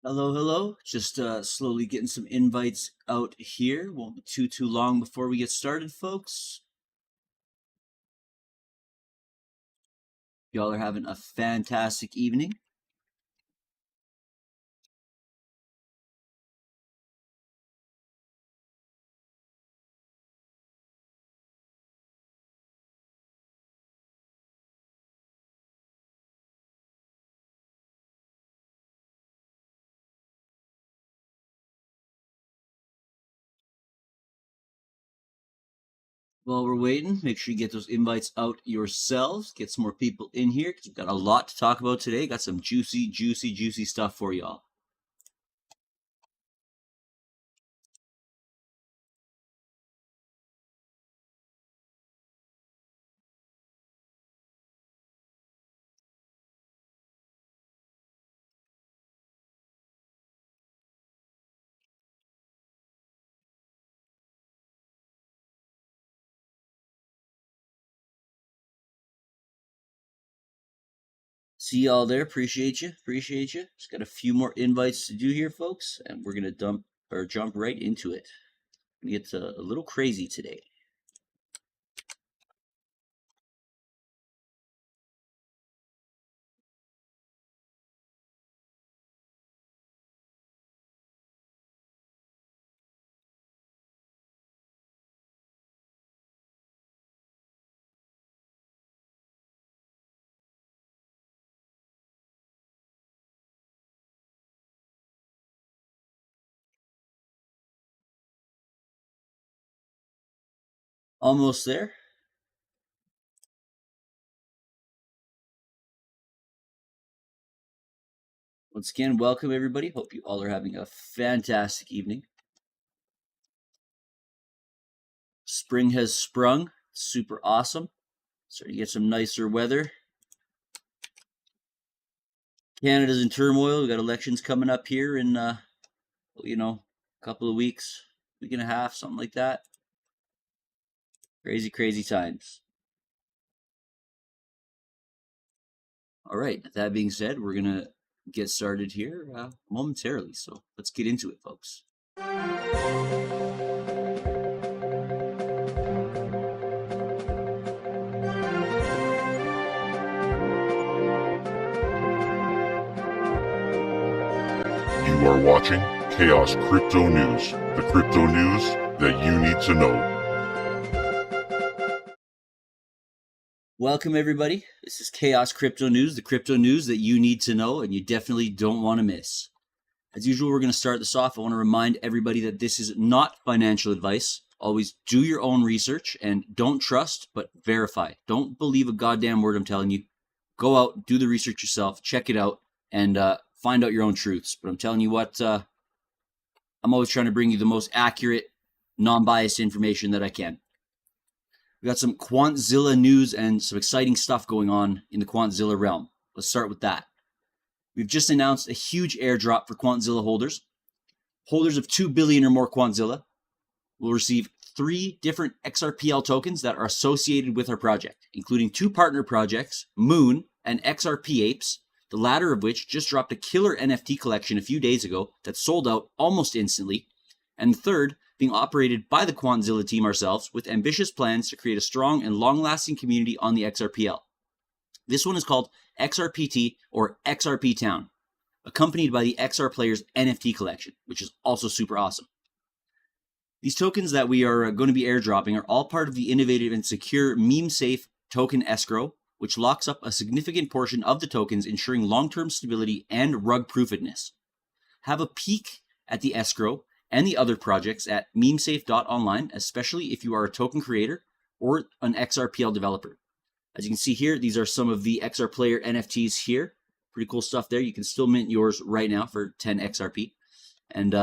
Hello, hello. Just slowly getting some invites out here. Won't be too long before we get started, folks. Y'all are having a fantastic evening. While we're waiting, make sure you get those invites out yourselves. Get some more people in here because we've got a lot to talk about today. Got some juicy stuff for y'all. See y'all there. Appreciate you. Just got a few more invites to do here, folks, and we're gonna jump right into it. It's a little crazy today. Almost there. Once again, welcome everybody. Hope you all are having a fantastic evening. Spring has sprung. Super awesome. Starting to get some nicer weather. Canada's in turmoil. We got elections coming up here in, a couple of weeks, week and a half, something like that. Crazy times. All right. That being said, we're going to get started here momentarily. So let's get into it, folks. You are watching Chaos Crypto News, the crypto news that you need to know. Welcome, everybody. This is Chaos Crypto News, the crypto news that you need to know and you definitely don't want to miss. As usual, we're going to start this off. I want to remind everybody that this is not financial advice. Always do your own research and don't trust, but verify. Don't believe a goddamn word I'm telling you. Go out, do the research yourself, check it out, and find out your own truths. But I'm telling you what, I'm always trying to bring you the most accurate, non-biased information that I can. We got some Quantzilla news and some exciting stuff going on in the Quantzilla realm. Let's start with that. We've just announced a huge airdrop for Quantzilla holders. Holders of 2 billion or more Quantzilla will receive 3 different XRPL tokens that are associated with our project, including 2 partner projects, Moon and XRP Apes, the latter of which just dropped a killer NFT collection a few days ago that sold out almost instantly, and the third being operated by the Quantzilla team ourselves with ambitious plans to create a strong and long-lasting community on the XRPL. This one is called XRPT or XRP Town, accompanied by the XR Players NFT collection, which is also super awesome. These tokens that we are going to be airdropping are all part of the innovative and secure meme-safe token escrow, which locks up a significant portion of the tokens, ensuring long-term stability and rug-proofedness. Have a peek at the escrow and the other projects at memesafe.online, especially if you are a token creator or an XRPL developer. As you can see here, these are some of the XR Player NFTs here. Pretty cool stuff there. You can still mint yours right now for 10 XRP. And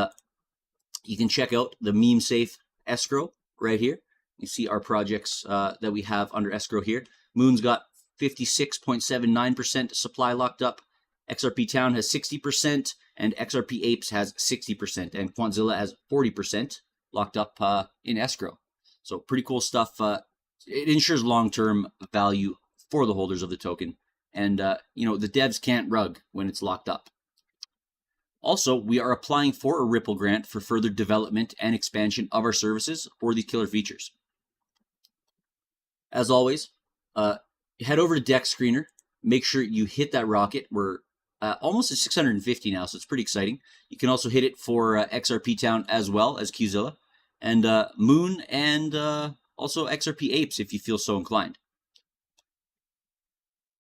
you can check out the MemeSafe escrow right here. You see our projects that we have under escrow here. Moon's got 56.79% supply locked up. XRP Town has 60%, and XRP Apes has 60%, and Quantzilla has 40% locked up in escrow. So pretty cool stuff. It ensures long-term value for the holders of the token, and the devs can't rug when it's locked up. Also, we are applying for a Ripple grant for further development and expansion of our services for these killer features. As always, head over to Deck Screener. Make sure you hit that rocket. We're almost at 650 now, so it's pretty exciting. You can also hit it for XRP Town as well as Qzilla, and Moon, and also XRP Apes if you feel so inclined.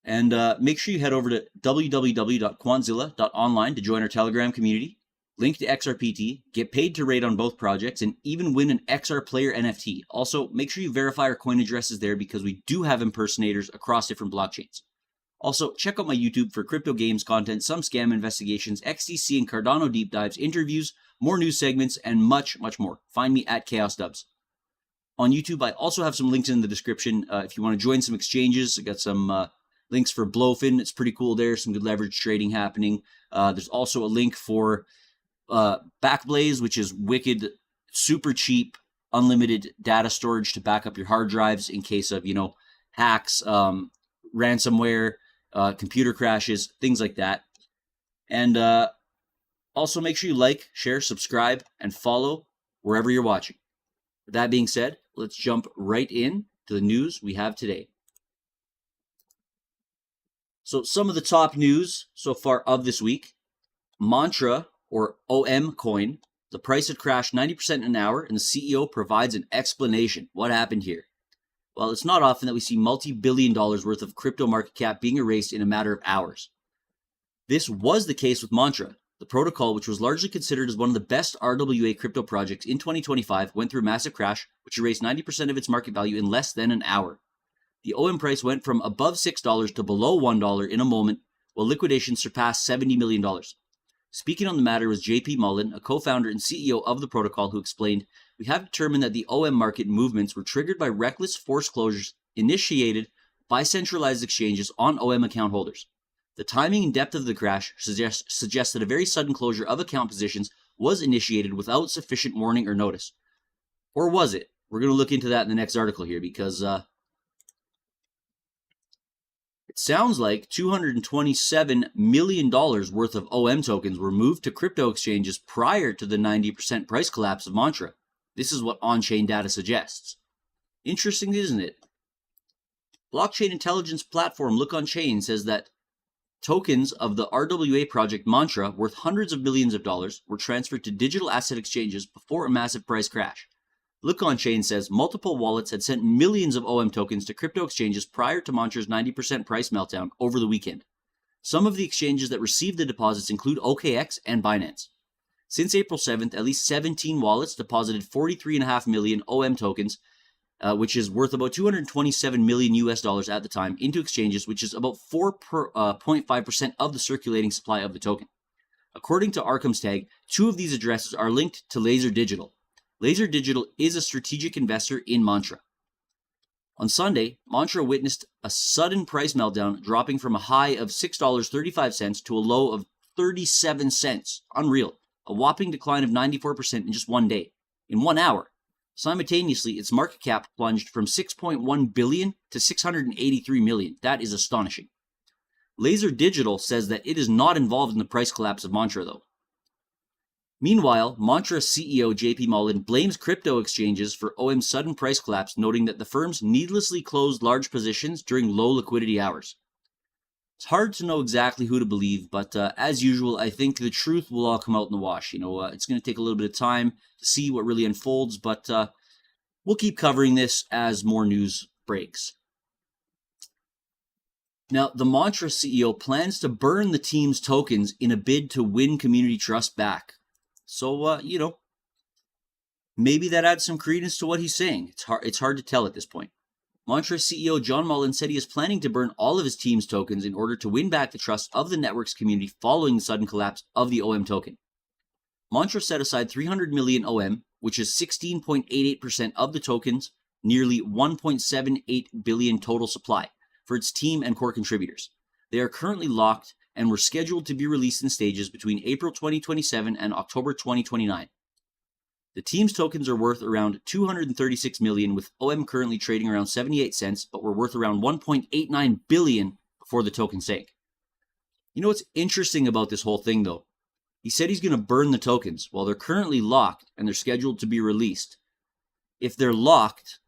And make sure you head over to www.quantzilla.online to join our Telegram community, link to XRPT, get paid to raid on both projects, and even win an XR Player NFT. Also, make sure you verify our coin addresses there because we do have impersonators across different blockchains. Also, check out my YouTube for crypto games content, some scam investigations, XDC and Cardano deep dives, interviews, more news segments, and much, much more. Find me at KhaosDubz. On YouTube, I also have some links in the description if you want to join some exchanges. I got some links for Blowfin. It's pretty cool there. Some good leverage trading happening. There's also a link for BackBlaze, which is wicked, super cheap, unlimited data storage to back up your hard drives in case of, hacks, ransomware, computer crashes, things like that. And also make sure you like, share, subscribe, and follow wherever you're watching. With that being said, let's jump right in to the news we have today. So some of the top news so far of this week: Mantra, or OM coin, the price had crashed 90% in an hour, and the CEO provides an explanation. What happened here? Well, it's not often that we see multi-billion dollars worth of crypto market cap being erased in a matter of hours. This was the case with Mantra. The protocol, which was largely considered as one of the best RWA crypto projects in 2025, went through a massive crash, which erased 90% of its market value in less than an hour. The OM price went from above $6 to below $1 in a moment, while liquidation surpassed $70 million. Speaking on the matter was JP Mullen, a co-founder and CEO of the protocol, who explained, "We have determined that the OM market movements were triggered by reckless forced closures initiated by centralized exchanges on OM account holders. The timing and depth of the crash suggests that a very sudden closure of account positions was initiated without sufficient warning or notice." Or was it? We're going to look into that in the next article here, because it sounds like $227 million worth of OM tokens were moved to crypto exchanges prior to the 90% price collapse of Mantra. This is what on-chain data suggests. Interesting, isn't it? Blockchain intelligence platform Look On Chain says that tokens of the RWA project Mantra, worth hundreds of millions of dollars, were transferred to digital asset exchanges before a massive price crash. Look On Chain says multiple wallets had sent millions of OM tokens to crypto exchanges prior to Mantra's 90% price meltdown over the weekend. Some of the exchanges that received the deposits include OKX and Binance. Since April 7th, at least 17 wallets deposited 43.5 million OM tokens, which is worth about $227 million US at the time, into exchanges, which is about 4.5% of the circulating supply of the token. According to Arkham's tag, 2 of these addresses are linked to Laser Digital. Laser Digital is a strategic investor in Mantra. On Sunday, Mantra witnessed a sudden price meltdown, dropping from a high of $6.35 to a low of 37 cents. Unreal. A whopping decline of 94% in just one day. In 1 hour. Simultaneously, its market cap plunged from $6.1 billion to $683 million. That is astonishing. Laser Digital says that it is not involved in the price collapse of Mantra, though. Meanwhile, Mantra CEO JP Mullen blames crypto exchanges for OM's sudden price collapse, noting that the firms needlessly closed large positions during low liquidity hours. It's hard to know exactly who to believe, but as usual, I think the truth will all come out in the wash. It's going to take a little bit of time to see what really unfolds, but we'll keep covering this as more news breaks. Now, the Mantra CEO plans to burn the team's tokens in a bid to win community trust back. So, maybe that adds some credence to what he's saying. It's hard to tell at this point. Mantra CEO John Mullen said he is planning to burn all of his team's tokens in order to win back the trust of the network's community following the sudden collapse of the OM token. Mantra set aside 300 million OM, which is 16.88% of the token's nearly 1.78 billion total supply, for its team and core contributors. They are currently locked and were scheduled to be released in stages between April 2027 and October 2029. The team's tokens are worth around 236 million, with OM currently trading around 78 cents, but were worth around 1.89 billion before the token sank. You know what's interesting about this whole thing, though? He said he's going to burn the tokens. Well, they're currently locked and they're scheduled to be released. If they're locked,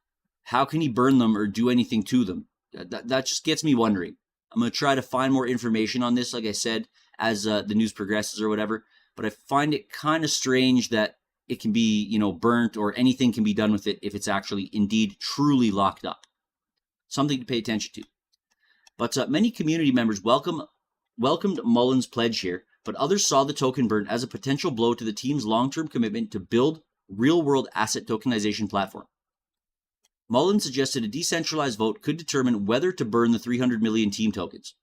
how can he burn them or do anything to them? That just gets me wondering. I'm going to try to find more information on this, like I said, as the news progresses or whatever. But I find it kind of strange that it can be, burnt or anything can be done with it if it's actually indeed truly locked up. Something to pay attention to. But many community members welcomed Mullen's pledge here, but others saw the token burn as a potential blow to the team's long-term commitment to build real-world asset tokenization platform. Mullen suggested a decentralized vote could determine whether to burn the 300 million team tokens.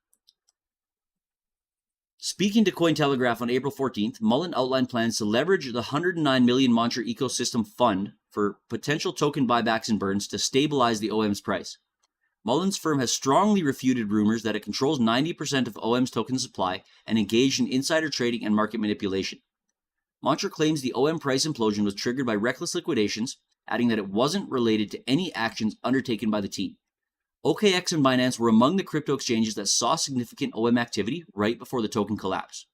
Speaking to Cointelegraph on April 14th, Mullen outlined plans to leverage the 109 million Montre ecosystem fund for potential token buybacks and burns to stabilize the OM's price. Mullen's firm has strongly refuted rumors that it controls 90% of OM's token supply and engaged in insider trading and market manipulation. Montre claims the OM price implosion was triggered by reckless liquidations, adding that it wasn't related to any actions undertaken by the team. OKX and Binance were among the crypto exchanges that saw significant OM activity right before the token collapse.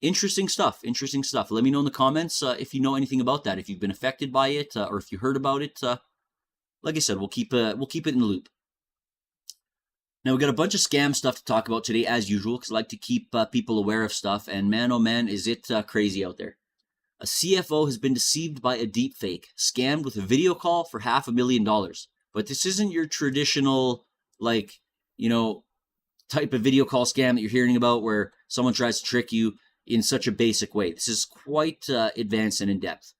Interesting stuff. Let me know in the comments if you know anything about that, if you've been affected by it, or if you heard about it. Like I said, we'll keep it in the loop. Now, we got a bunch of scam stuff to talk about today, as usual, because I like to keep people aware of stuff, and man, oh man, is it crazy out there. A CFO has been deceived by a deepfake, scammed with a video call for $500,000. But this isn't your traditional, type of video call scam that you're hearing about where someone tries to trick you in such a basic way. This is quite advanced and in-depth.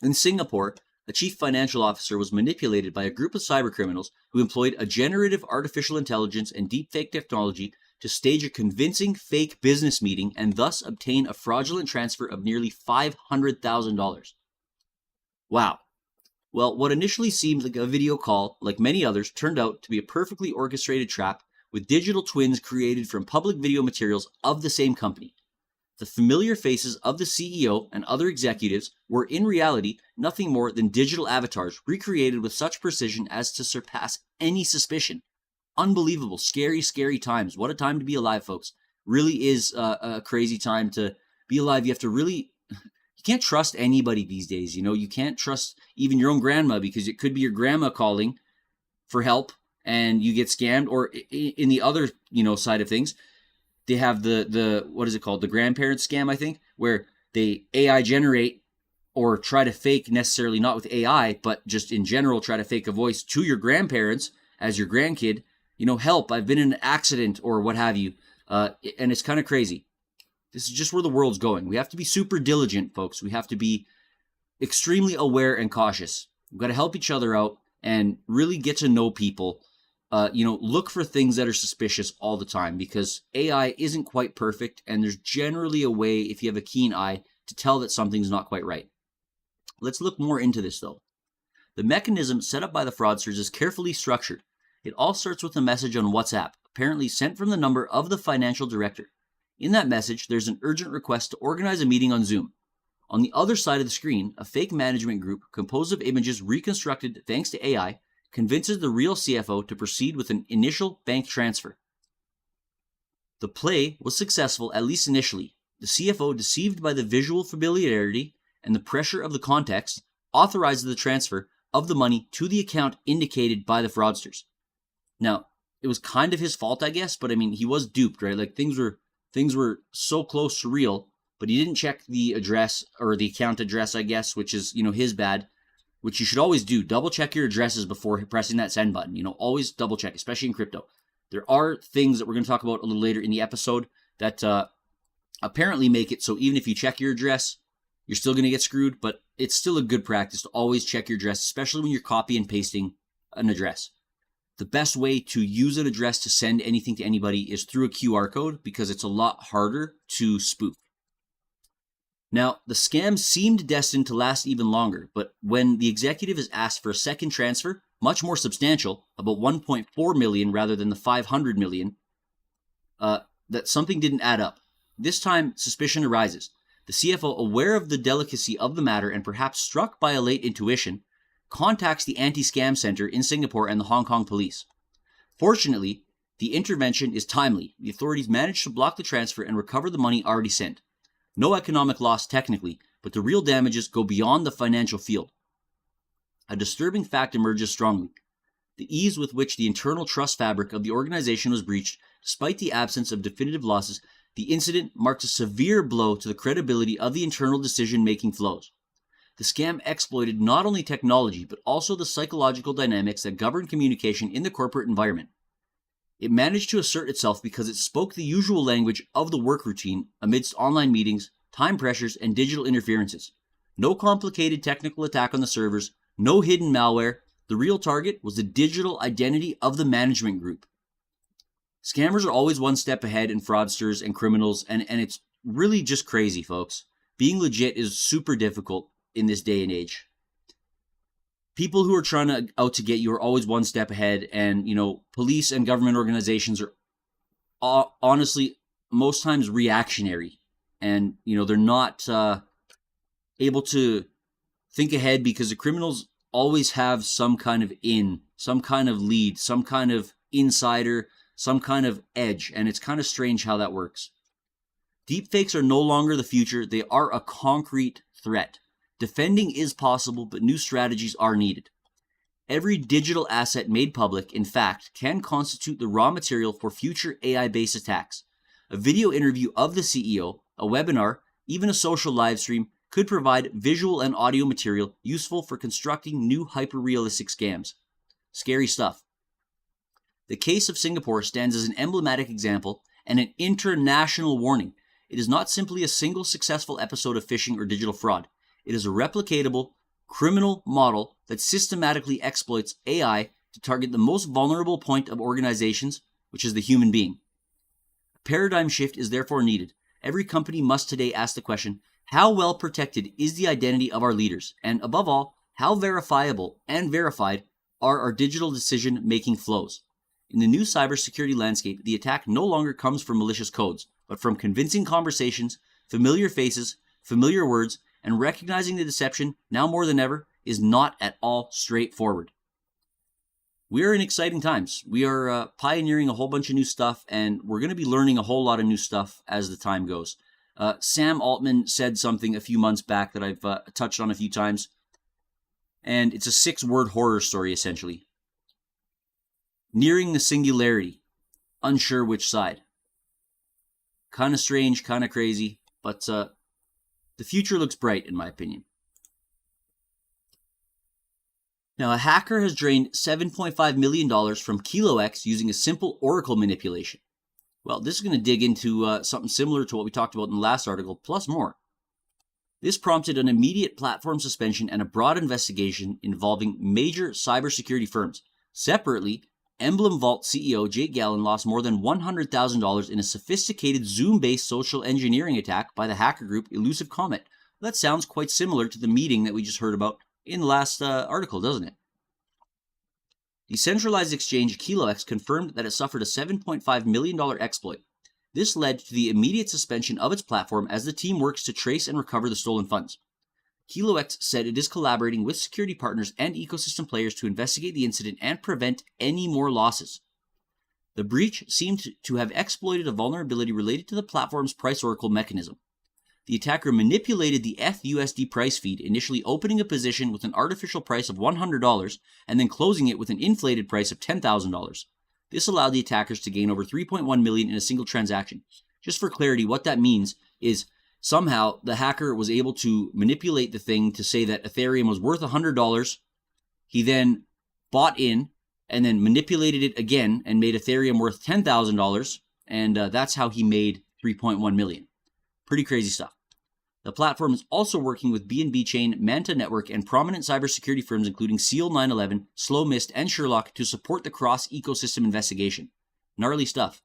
In Singapore, a chief financial officer was manipulated by a group of cybercriminals who employed a generative artificial intelligence and deepfake technology to stage a convincing fake business meeting and thus obtain a fraudulent transfer of nearly $500,000. Wow. Well, what initially seemed like a video call, like many others, turned out to be a perfectly orchestrated trap with digital twins created from public video materials of the same company. The familiar faces of the CEO and other executives were in reality nothing more than digital avatars recreated with such precision as to surpass any suspicion. Unbelievable, scary, scary times. What a time to be alive, folks. Really is a crazy time to be alive. You have to really... You can't trust anybody these days, you can't trust even your own grandma because it could be your grandma calling for help and you get scammed. Or in the other, side of things, they have the what is it called? The grandparent scam, I think, where they AI generate or try to fake, necessarily not with AI, but just in general, try to fake a voice to your grandparents as your grandkid, help, I've been in an accident or what have you. And it's kind of crazy. This is just where the world's going. We have to be super diligent, folks. We have to be extremely aware and cautious. We've got to help each other out and really get to know people. Look for things that are suspicious all the time because AI isn't quite perfect and there's generally a way, if you have a keen eye, to tell that something's not quite right. Let's look more into this, though. The mechanism set up by the fraudsters is carefully structured. It all starts with a message on WhatsApp, apparently sent from the number of the financial director. In that message, there's an urgent request to organize a meeting on Zoom. On the other side of the screen, a fake management group composed of images reconstructed thanks to AI convinces the real CFO to proceed with an initial bank transfer. The play was successful, at least initially. The CFO, deceived by the visual familiarity and the pressure of the context, authorizes the transfer of the money to the account indicated by the fraudsters. Now, it was kind of his fault, I guess, but he was duped, right? Like things were so close to real, but he didn't check the address or the account address, I guess, which is, his bad, which you should always do. Double check your addresses before pressing that send button. Always double check, especially in crypto. There are things that we're going to talk about a little later in the episode that apparently make it so even if you check your address, you're still going to get screwed, but it's still a good practice to always check your address, especially when you're copy and pasting an address. The best way to use an address to send anything to anybody is through a QR code because it's a lot harder to spoof. Now, the scam seemed destined to last even longer, but when the executive is asked for a second transfer, much more substantial, about 1.4 million rather than the 500 million, that something didn't add up. This time, suspicion arises. The CFO, aware of the delicacy of the matter and perhaps struck by a late intuition, contacts the anti-scam center in Singapore and the Hong Kong police. Fortunately, the intervention is timely. The authorities manage to block the transfer and recover the money already sent. No economic loss technically, but the real damages go beyond the financial field. A disturbing fact emerges strongly. The ease with which the internal trust fabric of the organization was breached, despite the absence of definitive losses, the incident marks a severe blow to the credibility of the internal decision-making flows. The scam exploited not only technology, but also the psychological dynamics that govern communication in the corporate environment. It managed to assert itself because it spoke the usual language of the work routine amidst online meetings, time pressures, and digital interferences. No complicated technical attack on the servers, no hidden malware. The real target was the digital identity of the management group. Scammers are always one step ahead in fraudsters and criminals, and it's really just crazy, folks. Being legit is super difficult in this day and age. People who are trying out to get you are always one step ahead, and police and government organizations are honestly most times reactionary, and they're not able to think ahead because the criminals always have some kind of some kind of lead, some kind of insider, some kind of edge, and it's kind of strange how that works. Deepfakes are no longer the future, they are a concrete threat. Defending is possible, but new strategies are needed. Every digital asset made public, in fact, can constitute the raw material for future AI-based attacks. A video interview of the CEO, a webinar, even a social live stream could provide visual and audio material useful for constructing new hyper-realistic scams. Scary stuff. The case of Singapore stands as an emblematic example and an international warning. It is not simply a single successful episode of phishing or digital fraud. It is a replicatable, criminal model that systematically exploits AI to target the most vulnerable point of organizations, which is the human being. A paradigm shift is therefore needed. Every company must today ask the question, how well protected is the identity of our leaders? And above all, how verifiable and verified are our digital decision-making flows? In the new cybersecurity landscape, the attack no longer comes from malicious codes, but from convincing conversations, familiar faces, familiar words, and recognizing the deception, now more than ever, is not at all straightforward. We are in exciting times. We are pioneering a whole bunch of new stuff, and we're going to be learning a whole lot of new stuff as the time goes. Sam Altman said something a few months back that I've touched on a few times, and it's a 6-word horror story, essentially. Nearing the singularity, unsure which side. Kind of strange, kind of crazy, but the future looks bright, in my opinion. Now, a hacker has drained $7.5 million from KiloX using a simple Oracle manipulation. Well, this is going to dig into something similar to what we talked about in the last article, plus more. This prompted an immediate platform suspension and a broad investigation involving major cybersecurity firms. Separately, Emblem Vault CEO Jake Gallen lost more than $100,000 in a sophisticated Zoom-based social engineering attack by the hacker group Elusive Comet. That sounds quite similar to the meeting that we just heard about in the last article, doesn't it? Decentralized exchange KiloX confirmed that it suffered a $7.5 million exploit. This led to the immediate suspension of its platform as the team works to trace and recover the stolen funds. KiloX said it is collaborating with security partners and ecosystem players to investigate the incident and prevent any more losses. The breach seemed to have exploited a vulnerability related to the platform's price oracle mechanism. The attacker manipulated the FUSD price feed, initially opening a position with an artificial price of $100 and then closing it with an inflated price of $10,000. This allowed the attackers to gain over $3.1 million in a single transaction. Just for clarity, what that means is somehow the hacker was able to manipulate the thing to say that Ethereum was worth $100. He then bought in and then manipulated it again and made Ethereum worth $10,000. And that's how he made $3.1 million. Pretty crazy stuff. The platform is also working with BNB Chain, Manta Network, and prominent cybersecurity firms including Seal 911, Slow Mist, and Sherlock to support the cross-ecosystem investigation. Gnarly stuff.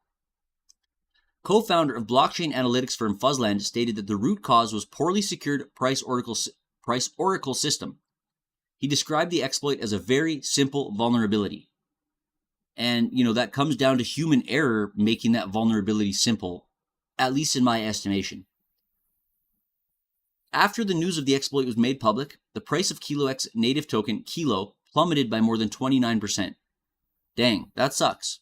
Co-founder of blockchain analytics firm Fuzzland stated that the root cause was poorly secured price oracle system. He described the exploit as a very simple vulnerability. And, that comes down to human error making that vulnerability simple, at least in my estimation. After the news of the exploit was made public, the price of KiloX native token, Kilo, plummeted by more than 29%. Dang, that sucks.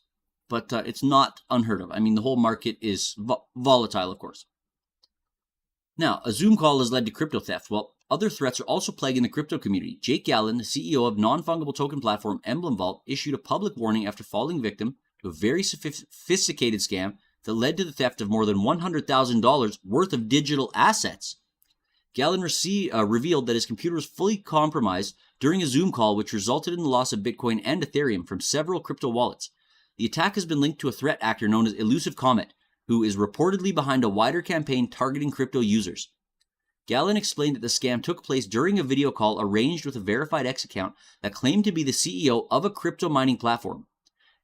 But it's not unheard of. I mean, the whole market is volatile, of course. Now, a Zoom call has led to crypto theft. Well, other threats are also plaguing the crypto community. Jake Gallen, the CEO of non-fungible token platform Emblem Vault, issued a public warning after falling victim to a very sophisticated scam that led to the theft of more than $100,000 worth of digital assets. Gallen revealed that his computer was fully compromised during a Zoom call, which resulted in the loss of Bitcoin and Ethereum from several crypto wallets. The attack has been linked to a threat actor known as Elusive Comet, who is reportedly behind a wider campaign targeting crypto users. Gallen explained that the scam took place during a video call arranged with a verified X account that claimed to be the CEO of a crypto mining platform.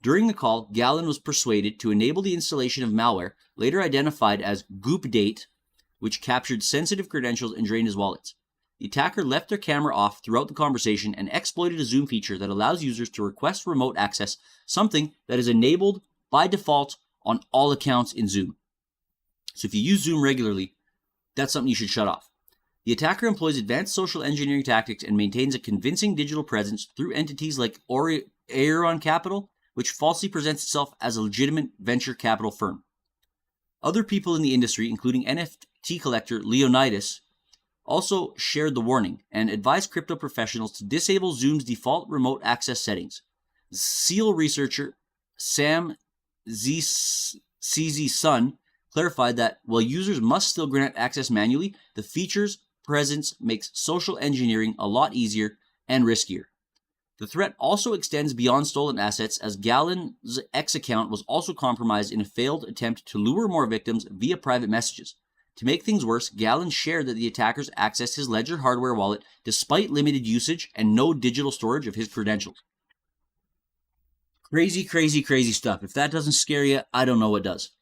During the call, Gallen was persuaded to enable the installation of malware, later identified as GoopDate, which captured sensitive credentials and drained his wallets. The attacker left their camera off throughout the conversation and exploited a Zoom feature that allows users to request remote access, something that is enabled by default on all accounts in Zoom. So if you use Zoom regularly, that's something you should shut off. The attacker employs advanced social engineering tactics and maintains a convincing digital presence through entities like Aeron Capital, which falsely presents itself as a legitimate venture capital firm. Other people in the industry, including NFT collector Leonidas, also shared the warning and advised crypto professionals to disable Zoom's default remote access settings. SEAL researcher Sam CZ Sun clarified that while users must still grant access manually, the feature's presence makes social engineering a lot easier and riskier. The threat also extends beyond stolen assets, as Gallen's X account was also compromised in a failed attempt to lure more victims via private messages. To make things worse, Gallen shared that the attackers accessed his Ledger hardware wallet despite limited usage and no digital storage of his credentials. Crazy, crazy, crazy stuff. If that doesn't scare you, I don't know what does.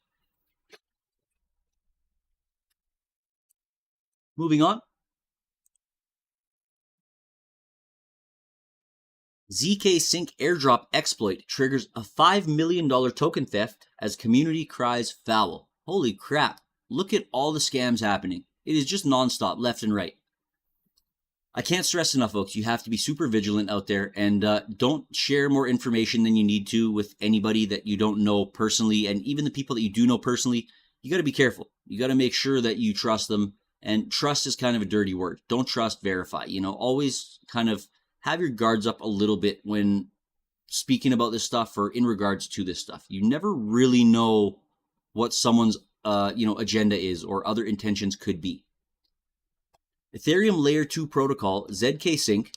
Moving on. ZK Sync airdrop exploit triggers a $5 million token theft as community cries foul. Holy crap. Look at all the scams happening. It is just nonstop, left and right. I can't stress enough, folks. You have to be super vigilant out there, and don't share more information than you need to with anybody that you don't know personally, and even the people that you do know personally. You got to be careful. You got to make sure that you trust them, and trust is kind of a dirty word. Don't trust, verify. Always kind of have your guards up a little bit when speaking about this stuff or in regards to this stuff. You never really know what someone's agenda is or other intentions could be. Ethereum Layer 2 protocol ZK Sync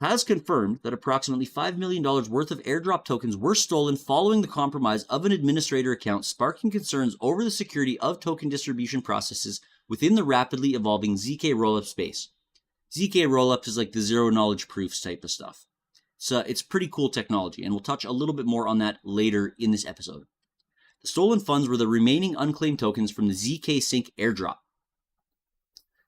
has confirmed that approximately $5 million worth of airdrop tokens were stolen following the compromise of an administrator account, sparking concerns over the security of token distribution processes within the rapidly evolving ZK rollup space. ZK rollup is like the zero knowledge proofs type of stuff. So it's pretty cool technology, and we'll touch a little bit more on that later in this episode. The stolen funds were the remaining unclaimed tokens from the ZK Sync airdrop.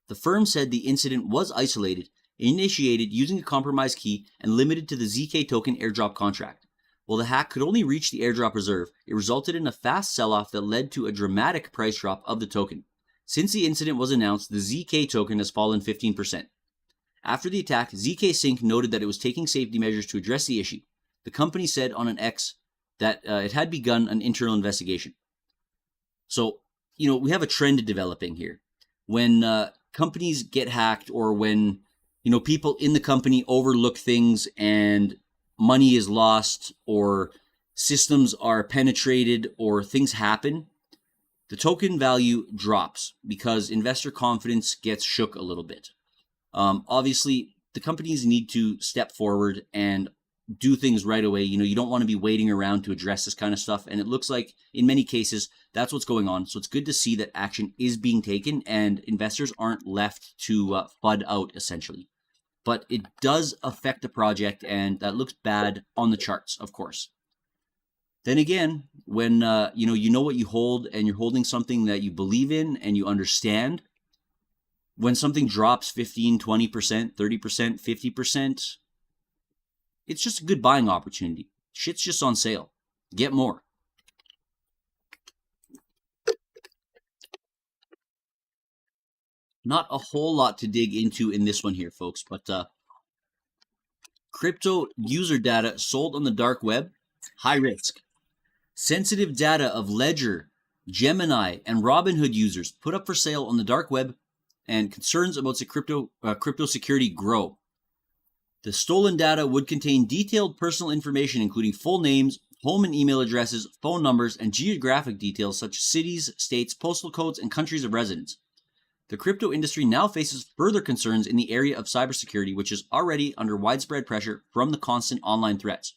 The firm said the incident was isolated, initiated using a compromised key, and limited to the ZK token airdrop contract. While the hack could only reach the airdrop reserve, it resulted in a fast sell-off that led to a dramatic price drop of the token. Since the incident was announced, the ZK token has fallen 15%. After the attack, ZK Sync noted that it was taking safety measures to address the issue. The company said on an X that it had begun an internal investigation. So, we have a trend developing here. When companies get hacked, or when, people in the company overlook things and money is lost, or systems are penetrated, or things happen, the token value drops because investor confidence gets shook a little bit. Obviously, the companies need to step forward and do things right away. You don't want to be waiting around to address this kind of stuff. And it looks like in many cases, that's what's going on. So it's good to see that action is being taken and investors aren't left to FUD out, essentially. But it does affect the project, and that looks bad on the charts, of course. Then again, when you know what you hold, and you're holding something that you believe in and you understand, when something drops 15, 20%, 30%, 50%, it's just a good buying opportunity. Shit's just on sale. Get more. Not a whole lot to dig into in this one here, folks, but crypto user data sold on the dark web, high risk. Sensitive data of Ledger Gemini and Robinhood users put up for sale on the dark web, and concerns about the crypto security grow. The stolen data would contain detailed personal information, including full names, home and email addresses, phone numbers, and geographic details such as cities, states, postal codes, and countries of residence. The crypto industry now faces further concerns in the area of cybersecurity, which is already under widespread pressure from the constant online threats.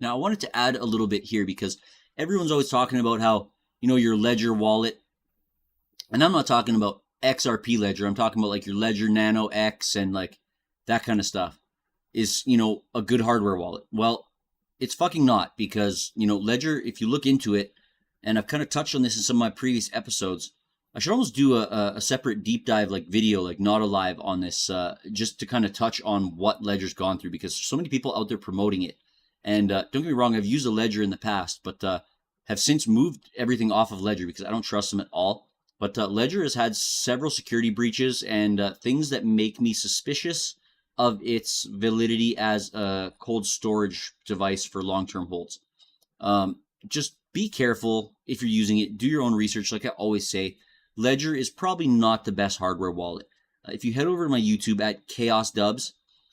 Now, I wanted to add a little bit here because everyone's always talking about how, your Ledger wallet, and I'm not talking about XRP Ledger, I'm talking about like your Ledger Nano X and like that kind of stuff is, a good hardware wallet. Well, it's fucking not, because, Ledger, if you look into it, and I've kind of touched on this in some of my previous episodes, I should almost do a separate deep dive like video, like not alive on this, just to kind of touch on what Ledger's gone through, because there's so many people out there promoting it. And don't get me wrong, I've used a Ledger in the past, but have since moved everything off of Ledger because I don't trust them at all. But Ledger has had several security breaches and things that make me suspicious of its validity as a cold storage device for long-term holds. Just be careful if you're using it. Do your own research. Like I always say, Ledger is probably not the best hardware wallet. If you head over to my YouTube at KhaosDubz,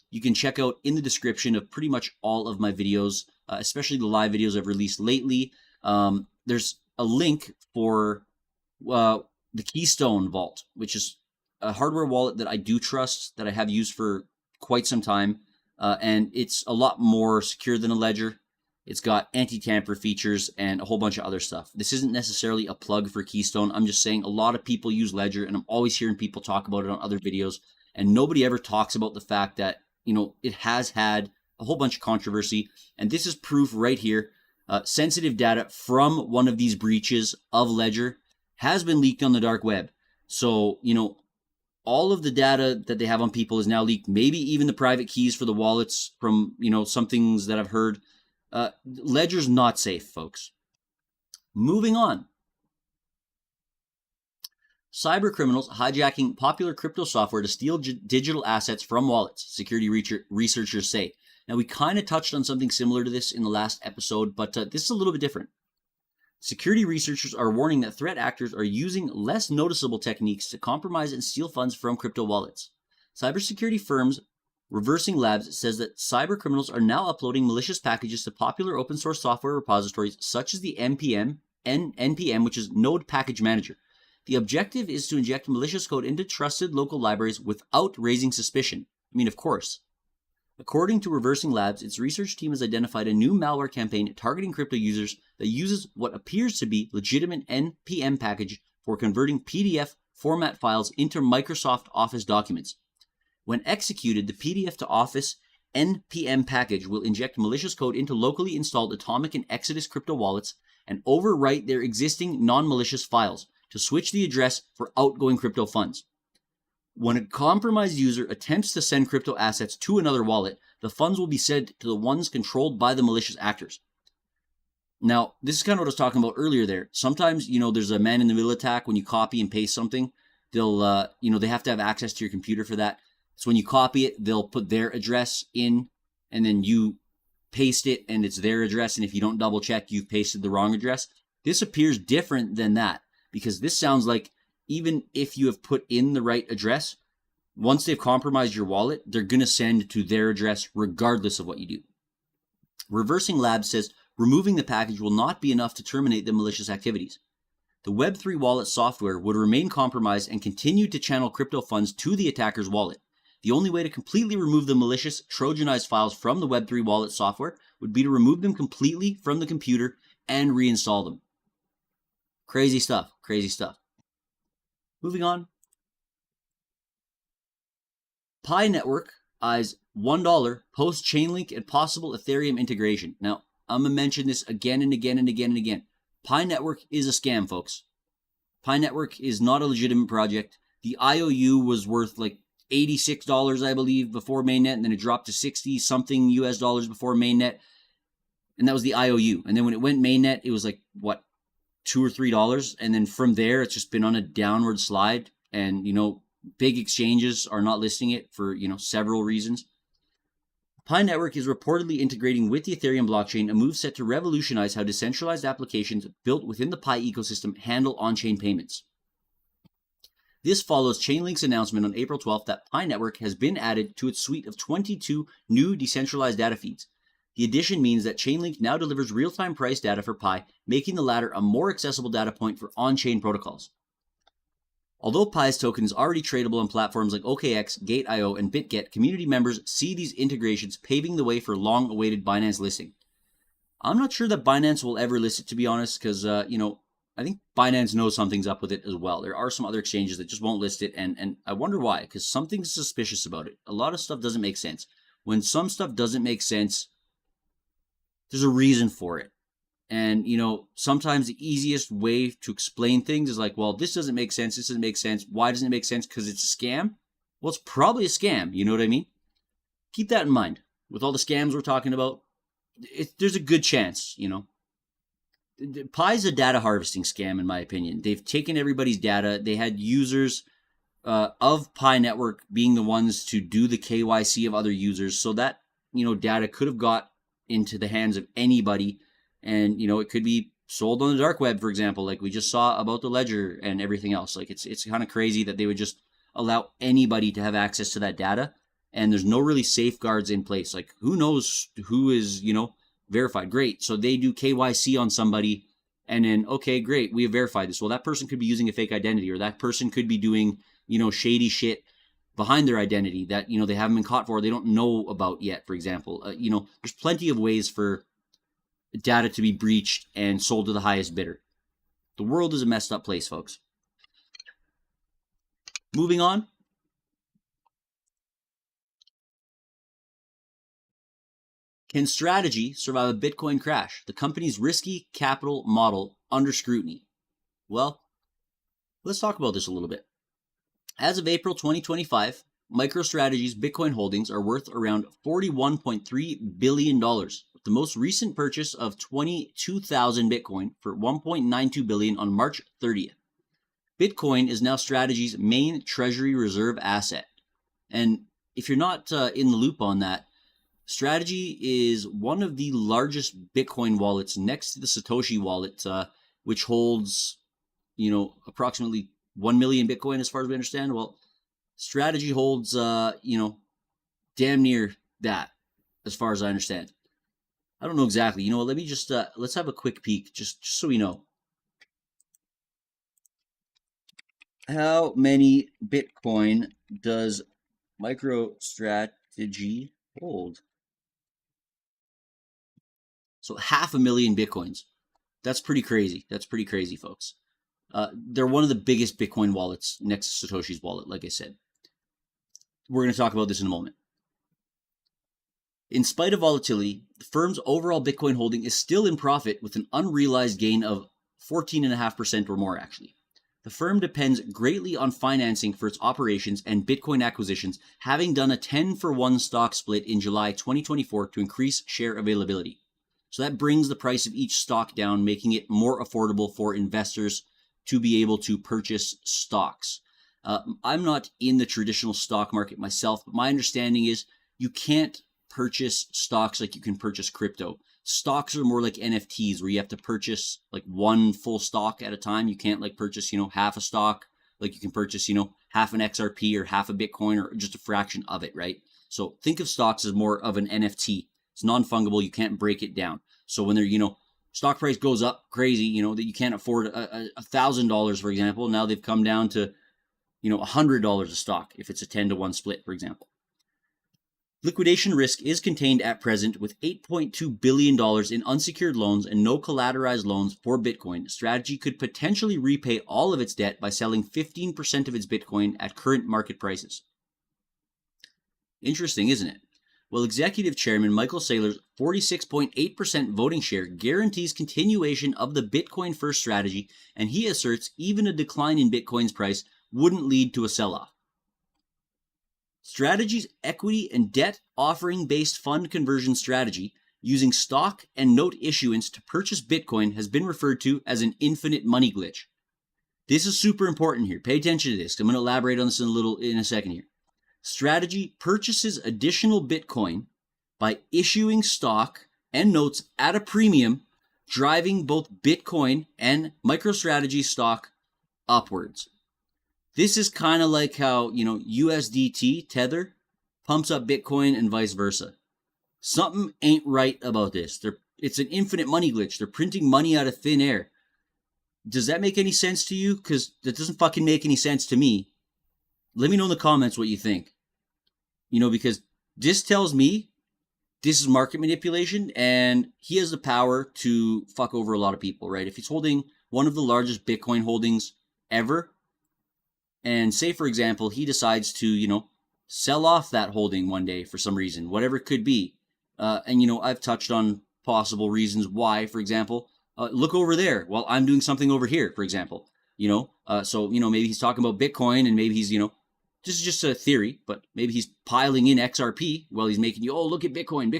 you can check out in the description of pretty much all of my videos, especially the live videos I've released lately. There's a link for the Keystone Vault, which is a hardware wallet that I do trust, that I have used for quite some time, and it's a lot more secure than a Ledger. It's got anti-tamper features and a whole bunch of other stuff. This isn't necessarily a plug for Keystone. I'm just saying a lot of people use Ledger, and I'm always hearing people talk about it on other videos, and nobody ever talks about the fact that, it has had a whole bunch of controversy, and this is proof right here. Sensitive data from one of these breaches of Ledger has been leaked on the dark web. So, all of the data that they have on people is now leaked, maybe even the private keys for the wallets from, some things that I've heard. Ledger's not safe, folks. Moving on. Cyber criminals hijacking popular crypto software to steal digital assets from wallets, security researchers say. Now, we kind of touched on something similar to this in the last episode, but this is a little bit different. Security researchers are warning that threat actors are using less noticeable techniques to compromise and steal funds from crypto wallets. Cybersecurity firms Reversing Labs says that cyber criminals are now uploading malicious packages to popular open source software repositories such as the NPM, which is Node Package Manager. The objective is to inject malicious code into trusted local libraries without raising suspicion. I mean, of course. According to Reversing Labs, its research team has identified a new malware campaign targeting crypto users that uses what appears to be legitimate NPM package for converting PDF format files into Microsoft Office documents. When executed, the PDF to Office NPM package will inject malicious code into locally installed Atomic and Exodus crypto wallets and overwrite their existing non-malicious files to switch the address for outgoing crypto funds. When a compromised user attempts to send crypto assets to another wallet, the funds will be sent to the ones controlled by the malicious actors. Now, this is kind of what I was talking about earlier there. Sometimes, there's a man-in-the-middle attack when you copy and paste something. They'll, they have to have access to your computer for that. So when you copy it, they'll put their address in, and then you paste it, and it's their address. And if you don't double check, you've pasted the wrong address. This appears different than that, because this sounds like even if you have put in the right address, once they've compromised your wallet, they're going to send to their address regardless of what you do. Reversing Labs says removing the package will not be enough to terminate the malicious activities. The Web3 wallet software would remain compromised and continue to channel crypto funds to the attacker's wallet. The only way to completely remove the malicious Trojanized files from the Web3 wallet software would be to remove them completely from the computer and reinstall them. Crazy stuff, crazy stuff. Moving on. Pi Network eyes $1 post Chainlink and possible Ethereum integration. Now, I'm going to mention this again and again and again and again. Pi Network is a scam, folks. Pi Network is not a legitimate project. The IOU was worth like $86, I believe, before mainnet, and then it dropped to 60 something US dollars before mainnet. And that was the IOU. And then when it went mainnet, it was like, what, $2 or $3. And then from there, it's just been on a downward slide. And, big exchanges are not listing it for, several reasons. Pi Network is reportedly integrating with the Ethereum blockchain, a move set to revolutionize how decentralized applications built within the Pi ecosystem handle on-chain payments. This follows Chainlink's announcement on April 12th that Pi Network has been added to its suite of 22 new decentralized data feeds. The addition means that Chainlink now delivers real-time price data for Pi, making the latter a more accessible data point for on-chain protocols. Although Pi's token is already tradable on platforms like OKX, Gate.io, and BitGet, community members see these integrations paving the way for long-awaited Binance listing. I'm not sure that Binance will ever list it, to be honest, because, I think Binance knows something's up with it as well. There are some other exchanges that just won't list it, and I wonder why, because something's suspicious about it. A lot of stuff doesn't make sense. When some stuff doesn't make sense, there's a reason for it. And, sometimes the easiest way to explain things is like, well, this doesn't make sense. This doesn't make sense. Why doesn't it make sense? Because it's a scam? Well, it's probably a scam. You know what I mean? Keep that in mind. With all the scams we're talking about, there's a good chance, Pi's a data harvesting scam, in my opinion. They've taken everybody's data. They had users of Pi Network being the ones to do the KYC of other users. So that, data could have got into the hands of anybody. And, it could be sold on the dark web, for example, like we just saw about the ledger and everything else. Like it's kind of crazy that they would just allow anybody to have access to that data. And there's no really safeguards in place. Like who knows who is, verified. Great. So they do KYC on somebody and then, okay, great. We have verified this. Well, that person could be using a fake identity, or that person could be doing, shady shit behind their identity that, they haven't been caught for, or they don't know about yet, for example. There's plenty of ways for data to be breached and sold to the highest bidder. The world is a messed up place, folks. Moving on. Can Strategy survive a Bitcoin crash? The company's risky capital model under scrutiny. Well, let's talk about this a little bit. As of April 2025, MicroStrategy's Bitcoin holdings are worth around $41.3 billion. The most recent purchase of 22,000 Bitcoin for $1.92 billion on March 30th. Bitcoin is now Strategy's main treasury reserve asset. And if you're not in the loop on that, Strategy is one of the largest Bitcoin wallets next to the Satoshi wallet, which holds, approximately 1 million Bitcoin as far as we understand. Well, Strategy holds, damn near that as far as I understand. I don't know exactly. Let me just, let's have a quick peek just so we know. How many Bitcoin does MicroStrategy hold? So 500,000 Bitcoins. That's pretty crazy. That's pretty crazy, folks. They're one of the biggest Bitcoin wallets next to Satoshi's wallet, like I said. We're going to talk about this in a moment. In spite of volatility, the firm's overall Bitcoin holding is still in profit with an unrealized gain of 14.5% or more, actually. The firm depends greatly on financing for its operations and Bitcoin acquisitions, having done a 10-for-1 stock split in July 2024 to increase share availability. So that brings the price of each stock down, making it more affordable for investors to be able to purchase stocks. I'm not in the traditional stock market myself, but my understanding is you can't purchase stocks like you can purchase crypto. Stocks are more like NFTs where you have to purchase like one full stock at a time. You can't like purchase, half a stock. Like you can purchase, half an XRP or half a Bitcoin or just a fraction of it, right? So think of stocks as more of an NFT. It's non-fungible. You can't break it down. So when they're, stock price goes up crazy, that you can't afford $1,000, for example. Now they've come down to, $100 a stock if it's a 10-to-1 split, for example. Liquidation risk is contained at present with $8.2 billion in unsecured loans and no collateralized loans for Bitcoin. Strategy could potentially repay all of its debt by selling 15% of its Bitcoin at current market prices. Interesting, isn't it? Well, Executive Chairman Michael Saylor's 46.8% voting share guarantees continuation of the Bitcoin first strategy, and he asserts even a decline in Bitcoin's price wouldn't lead to a sell-off. Strategy's equity and debt offering-based fund conversion strategy using stock and note issuance to purchase Bitcoin has been referred to as an infinite money glitch. This is super important here. Pay attention to this. I'm going to elaborate on this in a second here. Strategy purchases additional Bitcoin by issuing stock and notes at a premium, driving both Bitcoin and MicroStrategy stock upwards. This is kind of like how, USDT, Tether, pumps up Bitcoin and vice versa. Something ain't right about this. It's an infinite money glitch. They're printing money out of thin air. Does that make any sense to you? Because that doesn't fucking make any sense to me. Let me know in the comments what you think. Because this tells me this is market manipulation, and he has the power to fuck over a lot of people, right? If he's holding one of the largest Bitcoin holdings ever, and say, for example, he decides to, sell off that holding one day for some reason, whatever it could be. And I've touched on possible reasons why, for example, look over there while I'm doing something over here, for example, so, maybe he's talking about Bitcoin, and maybe he's, this is just a theory, but maybe he's piling in XRP while he's making you, oh, look at Bitcoin.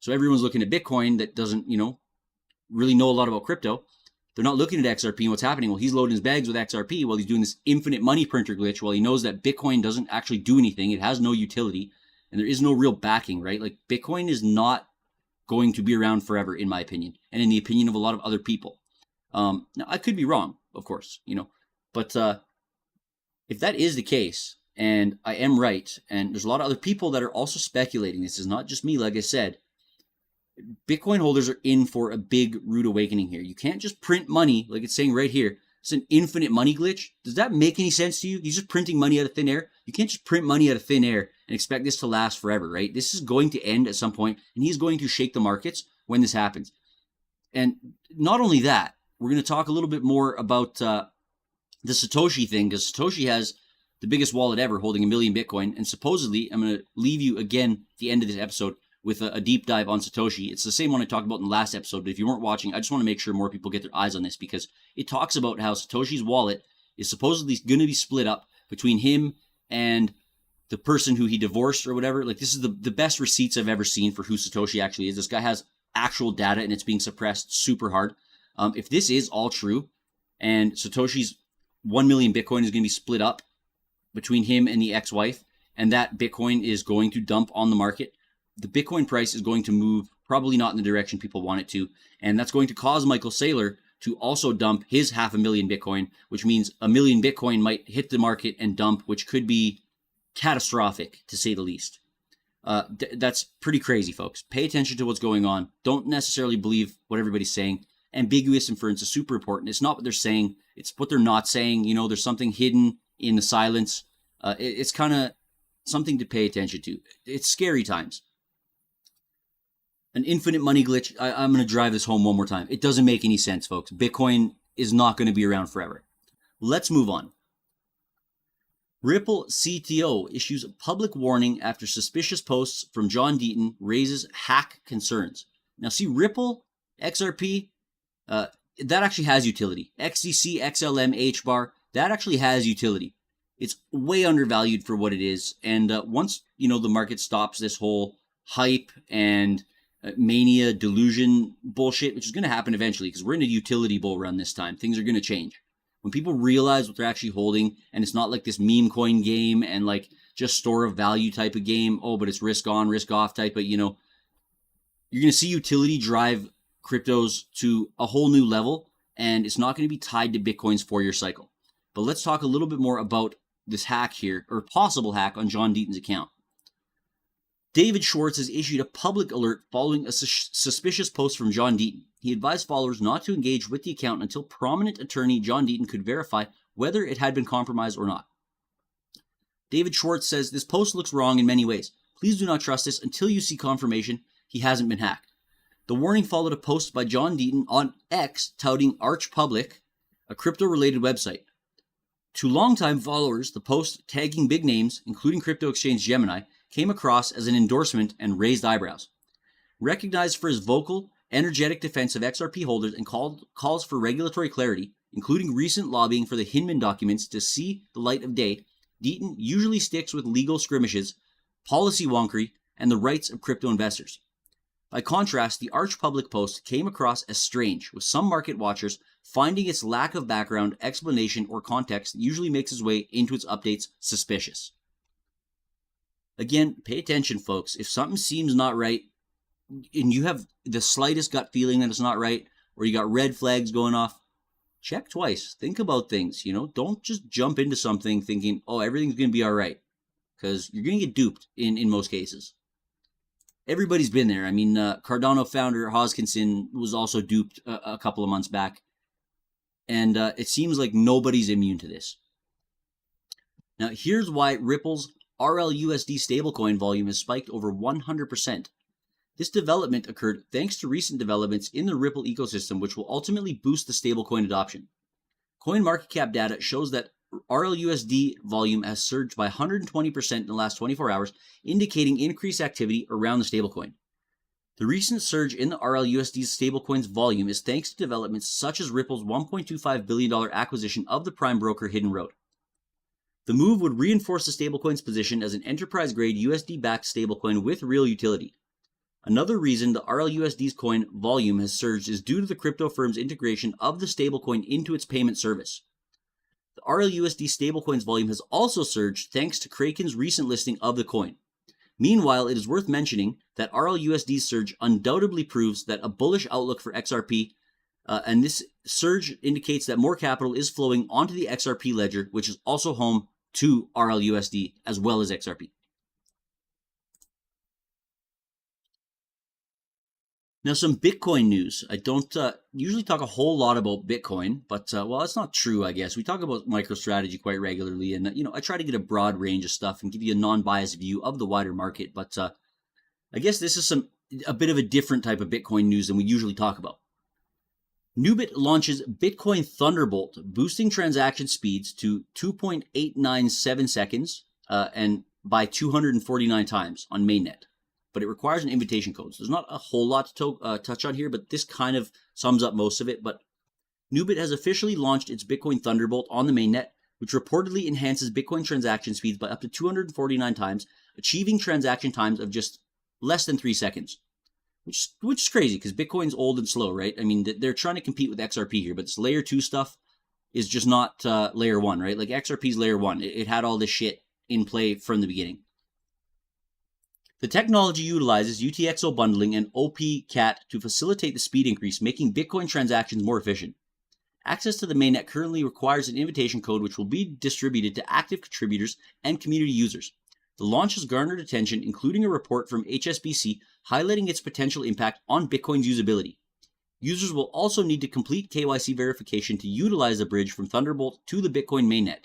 So everyone's looking at Bitcoin that doesn't, really know a lot about crypto. They're not looking at XRP and what's happening. Well, he's loading his bags with XRP while he's doing this infinite money printer glitch while he knows that Bitcoin doesn't actually do anything. It has no utility, and there is no real backing, right? Like, Bitcoin is not going to be around forever, in my opinion, and in the opinion of a lot of other people. Now, I could be wrong, of course, but if that is the case, and I am right, and there's a lot of other people that are also speculating, this is not just me, like I said, Bitcoin holders are in for a big rude awakening here. You can't just print money, like it's saying right here. It's an infinite money glitch. Does that make any sense to you? He's just printing money out of thin air. You can't just print money out of thin air and expect this to last forever, right? This is going to end at some point, and he's going to shake the markets when this happens. And not only that, we're going to talk a little bit more about the Satoshi thing, because Satoshi has the biggest wallet ever, holding 1 million Bitcoin. And supposedly, I'm going to leave you again at the end of this episode with a deep dive on Satoshi. It's the same one I talked about in the last episode, but if you weren't watching, I just want to make sure more people get their eyes on this, because it talks about how Satoshi's wallet is supposedly going to be split up between him and the person who he divorced or whatever. Like, this is the best receipts I've ever seen for who Satoshi actually is. This guy has actual data, and it's being suppressed super hard. If this is all true, and Satoshi's 1 million Bitcoin is going to be split up between him and the ex-wife, and that Bitcoin is going to dump on the market, the Bitcoin price is going to move probably not in the direction people want it to. And that's going to cause Michael Saylor to also dump his 500,000 Bitcoin, which means 1 million Bitcoin might hit the market and dump, which could be catastrophic, to say the least. That's pretty crazy, folks. Pay attention to what's going on. Don't necessarily believe what everybody's saying. Ambiguous inference is super important. It's not what they're saying. It's what they're not saying. There's something hidden in the silence. It's kind of something to pay attention to. It's scary times. An infinite money glitch. I'm going to drive this home one more time. It doesn't make any sense, folks. Bitcoin is not going to be around forever. Let's move on. Ripple CTO issues a public warning after suspicious posts from John Deaton raises hack concerns. Now, see, Ripple, XRP, that actually has utility. XDC, XLM, HBAR, that actually has utility. It's way undervalued for what it is. And once, the market stops this whole hype and mania delusion bullshit, which is going to happen eventually, because we're in a utility bull run this time. Things are going to change. When people realize what they're actually holding, and it's not like this meme coin game and like just store of value type of game, but it's risk on, risk off type of, you're going to see utility drive cryptos to a whole new level, and it's not going to be tied to Bitcoin's 4-year cycle. But let's talk a little bit more about this hack here, or possible hack on John Deaton's account. David Schwartz has issued a public alert following a suspicious post from John Deaton. He advised followers not to engage with the account until prominent attorney John Deaton could verify whether it had been compromised or not. David Schwartz says, "This post looks wrong in many ways. Please do not trust this until you see confirmation he hasn't been hacked." The warning followed a post by John Deaton on X touting Arch Public, a crypto-related website. To longtime followers, the post, tagging big names, including crypto exchange Gemini, came across as an endorsement and raised eyebrows. Recognized for his vocal, energetic defense of XRP holders and calls for regulatory clarity, including recent lobbying for the Hinman documents to see the light of day, Deaton usually sticks with legal skirmishes, policy wonkery, and the rights of crypto investors. By contrast, the Arch Public post came across as strange, with some market watchers finding its lack of background, explanation, or context that usually makes its way into its updates suspicious. Again, pay attention, folks. If something seems not right, and you have the slightest gut feeling that it's not right, or you got red flags going off, check twice. Think about things, Don't just jump into something thinking, oh, everything's going to be all right, because you're going to get duped in most cases. Everybody's been there. I mean, Cardano founder Hoskinson was also duped a couple of months back. And it seems like nobody's immune to this. Now, here's why Ripple's RLUSD stablecoin volume has spiked over 100%. This development occurred thanks to recent developments in the Ripple ecosystem, which will ultimately boost the stablecoin adoption. CoinMarketCap data shows that RLUSD volume has surged by 120% in the last 24 hours, indicating increased activity around the stablecoin. The recent surge in the RLUSD's stablecoin's volume is thanks to developments such as Ripple's $1.25 billion acquisition of the prime broker Hidden Road. The move would reinforce the stablecoin's position as an enterprise-grade USD-backed stablecoin with real utility. Another reason the RLUSD's coin volume has surged is due to the crypto firm's integration of the stablecoin into its payment service. The RLUSD stablecoin's volume has also surged thanks to Kraken's recent listing of the coin. Meanwhile, it is worth mentioning that RLUSD's surge undoubtedly proves that a bullish outlook for XRP, and this surge indicates that more capital is flowing onto the XRP ledger, which is also home to RLUSD as well as XRP. Now, some Bitcoin news. I don't usually talk a whole lot about Bitcoin, but, well, that's not true, I guess. We talk about MicroStrategy quite regularly, and, I try to get a broad range of stuff and give you a non-biased view of the wider market, but I guess this is a bit of a different type of Bitcoin news than we usually talk about. Nubit launches Bitcoin Thunderbolt, boosting transaction speeds to 2.897 seconds and by 249 times on mainnet. But it requires an invitation code. So there's not a whole lot to touch on here, but this kind of sums up most of it. But Nubit has officially launched its Bitcoin Thunderbolt on the mainnet, which reportedly enhances Bitcoin transaction speeds by up to 249 times, achieving transaction times of just less than 3 seconds, which is crazy because Bitcoin's old and slow, right? I mean, they're trying to compete with XRP here, but this layer 2 stuff is just not layer 1, right? Like XRP's layer 1. It had all this shit in play from the beginning. The technology utilizes UTXO bundling and OP-CAT to facilitate the speed increase, making Bitcoin transactions more efficient. Access to the mainnet currently requires an invitation code which will be distributed to active contributors and community users. The launch has garnered attention, including a report from HSBC highlighting its potential impact on Bitcoin's usability. Users will also need to complete KYC verification to utilize the bridge from Thunderbolt to the Bitcoin mainnet.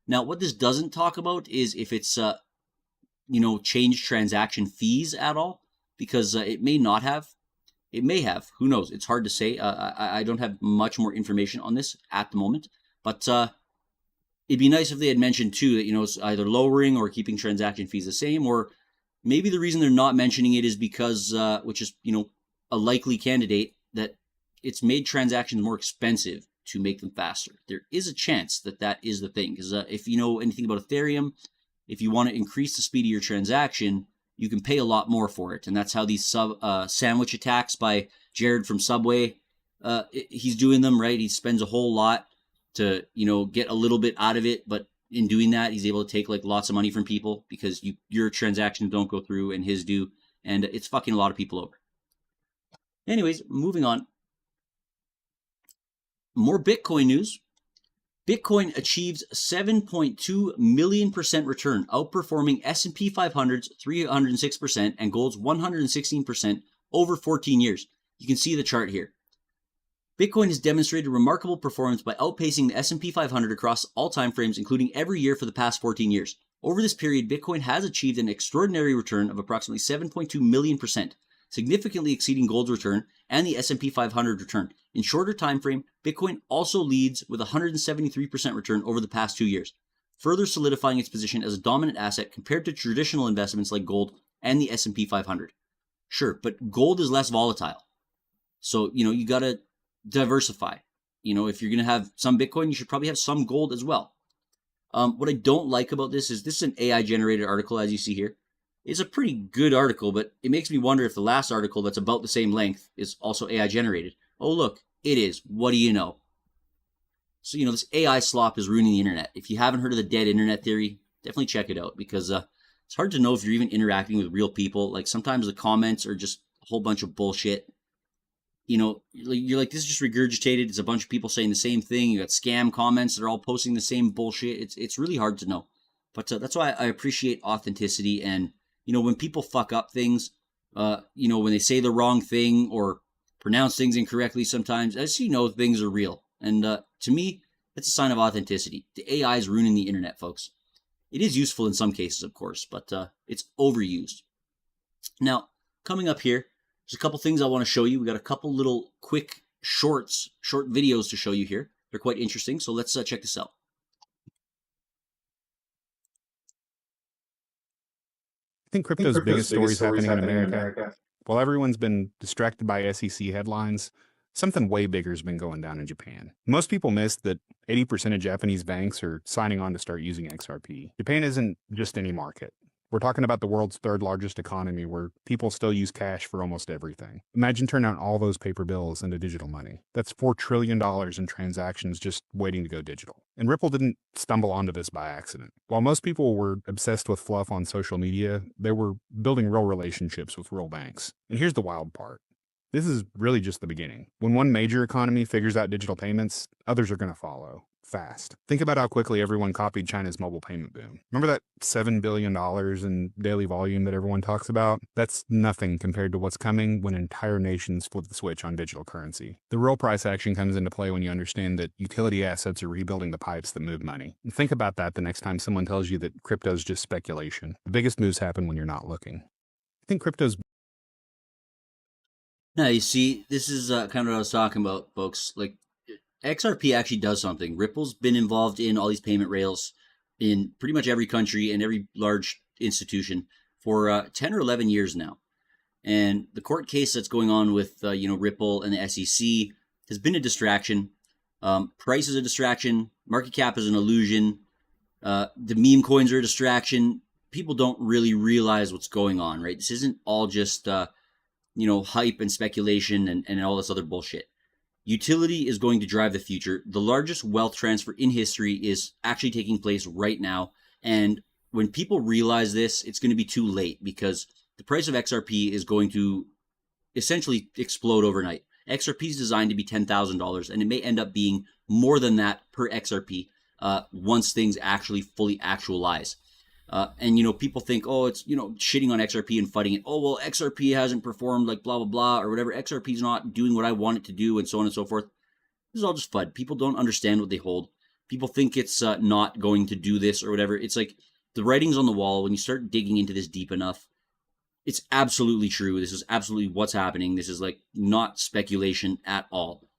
Now, what this doesn't talk about is if it's change transaction fees at all, because it may not have. It may have. Who knows? It's hard to say. I don't have much more information on this at the moment, but it'd be nice if they had mentioned too that it's either lowering or keeping transaction fees the same, or maybe the reason they're not mentioning it is because, which is a likely candidate, that it's made transactions more expensive to make them faster. There is a chance that is the thing, because if you know anything about Ethereum, if you want to increase the speed of your transaction, you can pay a lot more for it. And that's how these sandwich attacks by Jared from Subway, he's doing them, right? He spends a whole lot to, get a little bit out of it. But in doing that, he's able to take like lots of money from people because your transactions don't go through and his do. And it's fucking a lot of people over. Anyways, moving on. More Bitcoin news. Bitcoin achieves 7.2 million % return, outperforming S&P 500's 306% and gold's 116% over 14 years. You can see the chart here. Bitcoin has demonstrated remarkable performance by outpacing the S&P 500 across all time frames, including every year for the past 14 years. Over this period, Bitcoin has achieved an extraordinary return of approximately 7.2 million %, significantly exceeding gold's return and the S&P 500 return. In shorter time frame, Bitcoin also leads with 173% return over the past 2 years, further solidifying its position as a dominant asset compared to traditional investments like gold and the S&P 500. Sure, but gold is less volatile. So, you got to diversify. If you're going to have some Bitcoin, you should probably have some gold as well. What I don't like about this is an AI generated article, as you see here. It's a pretty good article, but it makes me wonder if the last article that's about the same length is also AI generated. Oh, look, it is. What do you know? So, this AI slop is ruining the internet. If you haven't heard of the dead internet theory, definitely check it out because It's hard to know if you're even interacting with real people. Like sometimes the comments are just a whole bunch of bullshit. You know, you're like, this is just regurgitated. It's a bunch of people saying the same thing. You got scam comments that are all posting the same bullshit. It's really hard to know. But that's why I appreciate authenticity. And, you know, when people fuck up things, you know, when they say the wrong thing or pronounce things incorrectly sometimes, I just, you know, things are real. And to me, that's a sign of authenticity. The AI is ruining the internet, folks. It is useful in some cases, of course, but it's overused. Now, coming up here, there's a couple things I want to show you. We got a couple little quick short videos to show you here. They're quite interesting, so let's check this out. I think crypto's biggest story is happening in America. While everyone's been distracted by SEC headlines, something way bigger has been going down in Japan. Most people miss that 80% of Japanese banks are signing on to start using XRP. Japan isn't just any market. We're talking about the world's third largest economy where people still use cash for almost everything. Imagine turning out all those paper bills into digital money. That's $4 trillion in transactions just waiting to go digital. And Ripple didn't stumble onto this by accident. While most people were obsessed with fluff on social media, they were building real relationships with real banks. And here's the wild part. This is really just the beginning. When one major economy figures out digital payments, others are going to follow. Fast. Think about how quickly everyone copied China's mobile payment boom. Remember that $7 billion in daily volume that everyone talks about? That's nothing compared to what's coming when entire nations flip the switch on digital currency. The real price action comes into play when you understand that utility assets are rebuilding the pipes that move money. And think about that the ne's time someone tells you that crypto is just speculation. The biggest moves happen when you're not looking. I think crypto's... Now, you see, this is kind of what I was talking about, folks. Like, XRP actually does something. Ripple's been involved in all these payment rails in pretty much every country and every large institution for 10 or 11 years now. And the court case that's going on with you know, Ripple and the SEC has been a distraction. Price is a distraction. Market cap is an illusion. The meme coins are a distraction. People don't really realize what's going on, right? This isn't all just you know, hype and speculation and all this other bullshit. Utility is going to drive the future. The largest wealth transfer in history is actually taking place right now. And when people realize this, it's going to be too late because the price of XRP is going to essentially explode overnight. XRP is designed to be $10,000 and it may end up being more than that per XRP once things actually fully actualize. And, you know, people think, oh, it's, you know, shitting on XRP and fighting it. Oh, well, XRP hasn't performed like blah, blah, blah, or whatever. XRP is not doing what I want it to do and so on and so forth. This is all just FUD. People don't understand what they hold. People think it's not going to do this or whatever. It's like the writing's on the wall. When you start digging into this deep enough, it's absolutely true. This is absolutely what's happening. This is like not speculation at all.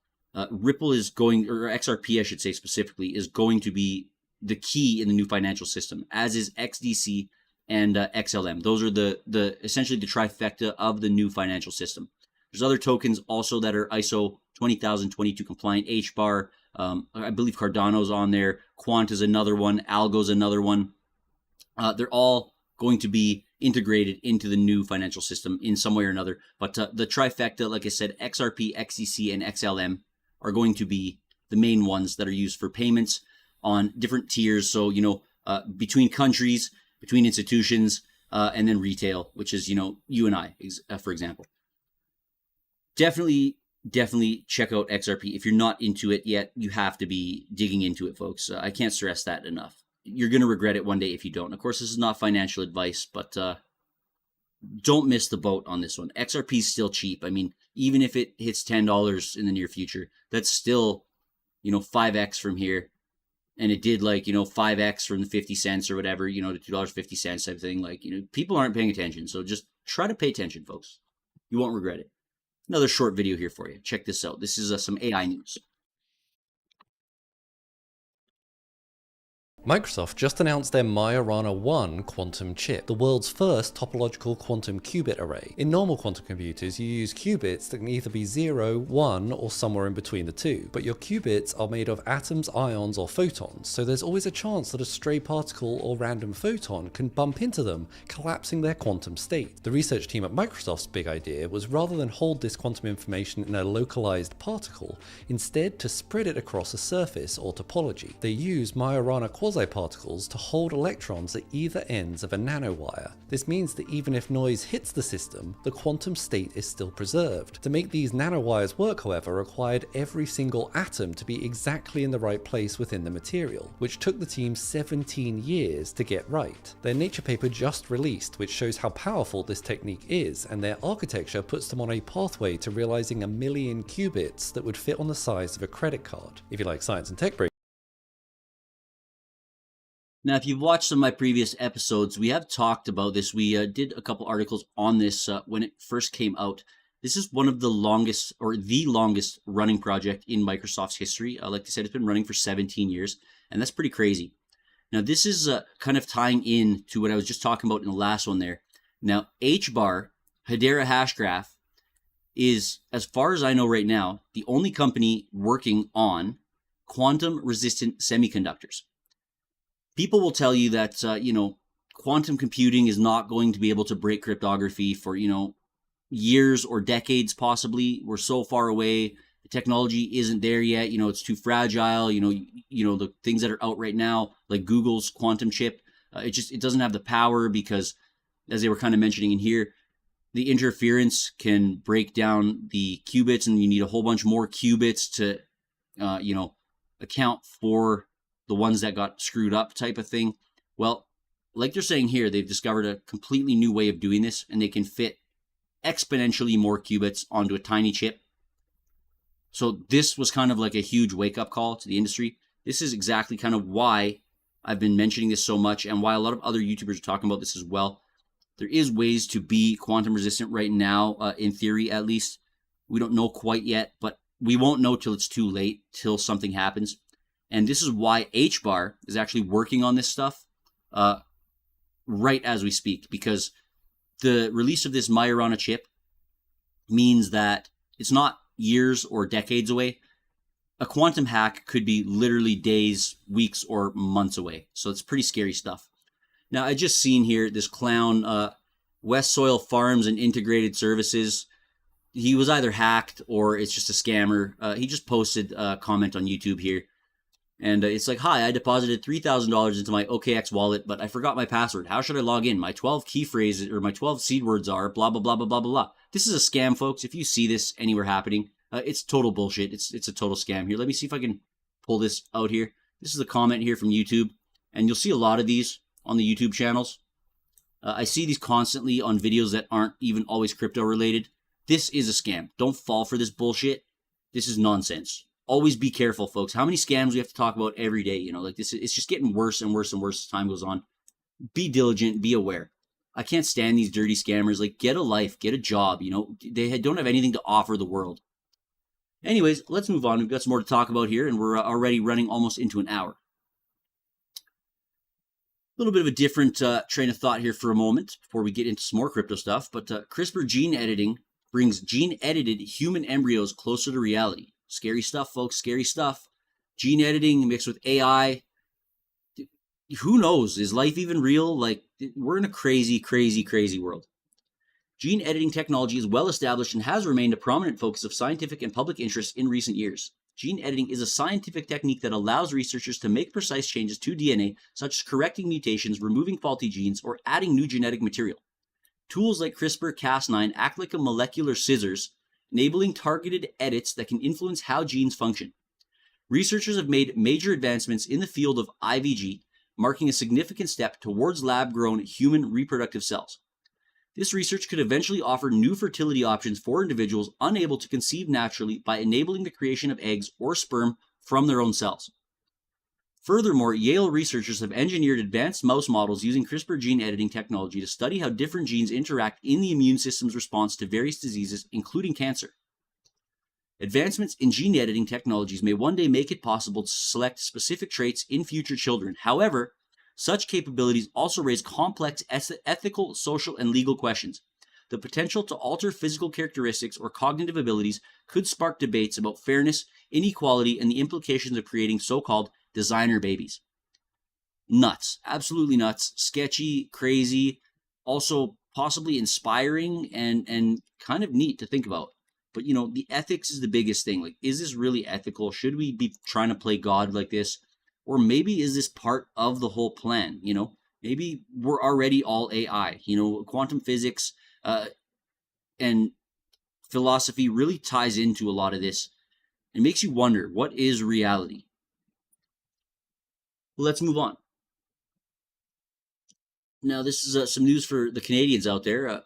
Ripple is going, or XRP, I should say specifically, is going to be the key in the new financial system, as is XDC and XLM. Those are the essentially the trifecta of the new financial system. There's other tokens also that are ISO 20022 compliant, HBAR. I believe Cardano's on there. Quant is another one. Algo's another one. They're all going to be integrated into the new financial system in some way or another. But the trifecta, like I said, XRP, XDC, and XLM are going to be the main ones that are used for payments on different tiers. So, you know, between countries, between institutions, and then retail, which is, you know, you and I, for example. Definitely check out XRP. If you're not into it yet, you have to be digging into it, folks. I can't stress that enough. You're going to regret it one day if you don't. Of course, this is not financial advice, but don't miss the boat on this one. XRP is still cheap. I mean, even if it hits $10 in the near future, that's still, you know, 5x from here. And it did like, you know, 5x from the 50 cents or whatever, you know, to $2.50 type thing. Like, you know, people aren't paying attention. So just try to pay attention, folks. You won't regret it. Another short video here for you. Check this out. This is some AI news. Microsoft just announced their Majorana 1 quantum chip, the world's first topological quantum qubit array. In normal quantum computers, you use qubits that can either be 0, 1, or somewhere in between the two. But your qubits are made of atoms, ions, or photons, so there's always a chance that a stray particle or random photon can bump into them, collapsing their quantum state. The research team at Microsoft's big idea was rather than hold this quantum information in a localized particle, instead to spread it across a surface or topology. They use Majorana quantum quasi-particles to hold electrons at either ends of a nanowire. This means that even if noise hits the system, the quantum state is still preserved. To make these nanowires work, however, required every single atom to be exactly in the right place within the material, which took the team 17 years to get right. Their Nature paper just released, which shows how powerful this technique is, and their architecture puts them on a pathway to realizing 1 million qubits that would fit on the size of a credit card. If you like science and tech break. Now, if you've watched some of my previous episodes, we have talked about this. We did a couple articles on this when it first came out. This is one of the longest, or the longest running project in Microsoft's history. Like I said, it's been running for 17 years, and that's pretty crazy. Now, this is kind of tying in to what I was just talking about in the last one there. Now, HBAR, Hedera Hashgraph, is, as far as I know right now, the only company working on quantum-resistant semiconductors. People will tell you that, quantum computing is not going to be able to break cryptography for, years or decades possibly. We're so far away. The technology isn't there yet. It's too fragile. The things that are out right now, like Google's quantum chip, it doesn't have the power because, as they were kind of mentioning in here, the interference can break down the qubits, and you need a whole bunch more qubits to, account for the ones that got screwed up type of thing. Well, like they're saying here, they've discovered a completely new way of doing this, and they can fit exponentially more qubits onto a tiny chip. So this was kind of like a huge wake-up call to the industry. This is exactly kind of why I've been mentioning this so much, and why a lot of other YouTubers are talking about this as well. There is ways to be quantum resistant right now, in theory at least. We don't know quite yet, but we won't know till it's too late, till something happens. And this is why HBAR is actually working on this stuff right as we speak, because the release of this Majorana chip means that it's not years or decades away. A quantum hack could be literally days, weeks, or months away. So it's pretty scary stuff. Now, I just seen here this clown, West Soil Farms and Integrated Services. He was either hacked or it's just a scammer. He just posted a comment on YouTube here. And it's like, hi, I deposited $3,000 into my OKX wallet, but I forgot my password. How should I log in? My 12 key phrases or my 12 seed words are blah, blah, blah, blah, blah, blah. This is a scam, folks. If you see this anywhere happening, it's total bullshit. It's a total scam here. Let me see if I can pull this out here. This is a comment here from YouTube, and you'll see a lot of these on the YouTube channels. I see these constantly on videos that aren't even always crypto related. This is a scam. Don't fall for this bullshit. This is nonsense. Always be careful, folks. How many scams we have to talk about every day? It's just getting worse and worse and worse as time goes on. Be diligent, be aware. I can't stand these dirty scammers. Like, get a life, get a job. They don't have anything to offer the world. Anyways, let's move on. We've got some more to talk about here, and we're already running almost into an hour. A little bit of a different train of thought here for a moment before we get into some more crypto stuff. But CRISPR gene editing brings gene-edited human embryos closer to reality. Scary stuff, folks. Scary stuff. Gene editing mixed with AI. Who knows? Is life even real? Like, we're in a crazy, crazy, crazy world. Gene editing technology is well established and has remained a prominent focus of scientific and public interest in recent years. Gene editing is a scientific technique that allows researchers to make precise changes to DNA, such as correcting mutations, removing faulty genes, or adding new genetic material. Tools like CRISPR-Cas9 act like a molecular scissors, enabling targeted edits that can influence how genes function. Researchers have made major advancements in the field of IVG, marking a significant step towards lab-grown human reproductive cells. This research could eventually offer new fertility options for individuals unable to conceive naturally by enabling the creation of eggs or sperm from their own cells. Furthermore, Yale researchers have engineered advanced mouse models using CRISPR gene editing technology to study how different genes interact in the immune system's response to various diseases, including cancer. Advancements in gene editing technologies may one day make it possible to select specific traits in future children. However, such capabilities also raise complex ethical, social, and legal questions. The potential to alter physical characteristics or cognitive abilities could spark debates about fairness, inequality, and the implications of creating so-called designer babies. Nuts. Absolutely nuts. Sketchy, crazy, also possibly inspiring and kind of neat to think about. But, the ethics is the biggest thing. Like, is this really ethical? Should we be trying to play God like this? Or maybe is this part of the whole plan? You know, maybe we're already all AI. You know, quantum physics and philosophy really ties into a lot of this. It makes you wonder, what is reality? Well, let's move on. Now, this is some news for the Canadians out there.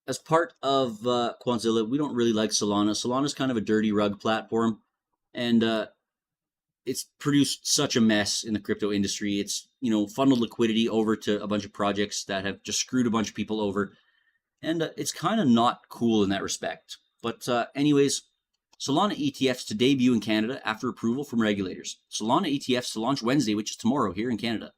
As part of Quantzilla, we don't really like Solana. Solana's kind of a dirty rug platform, and it's produced such a mess in the crypto industry. It's, you know, funneled liquidity over to a bunch of projects that have just screwed a bunch of people over, and it's kind of not cool in that respect. But anyways, Solana ETFs to debut in Canada after approval from regulators. Solana ETFs to launch Wednesday, which is tomorrow here in Canada.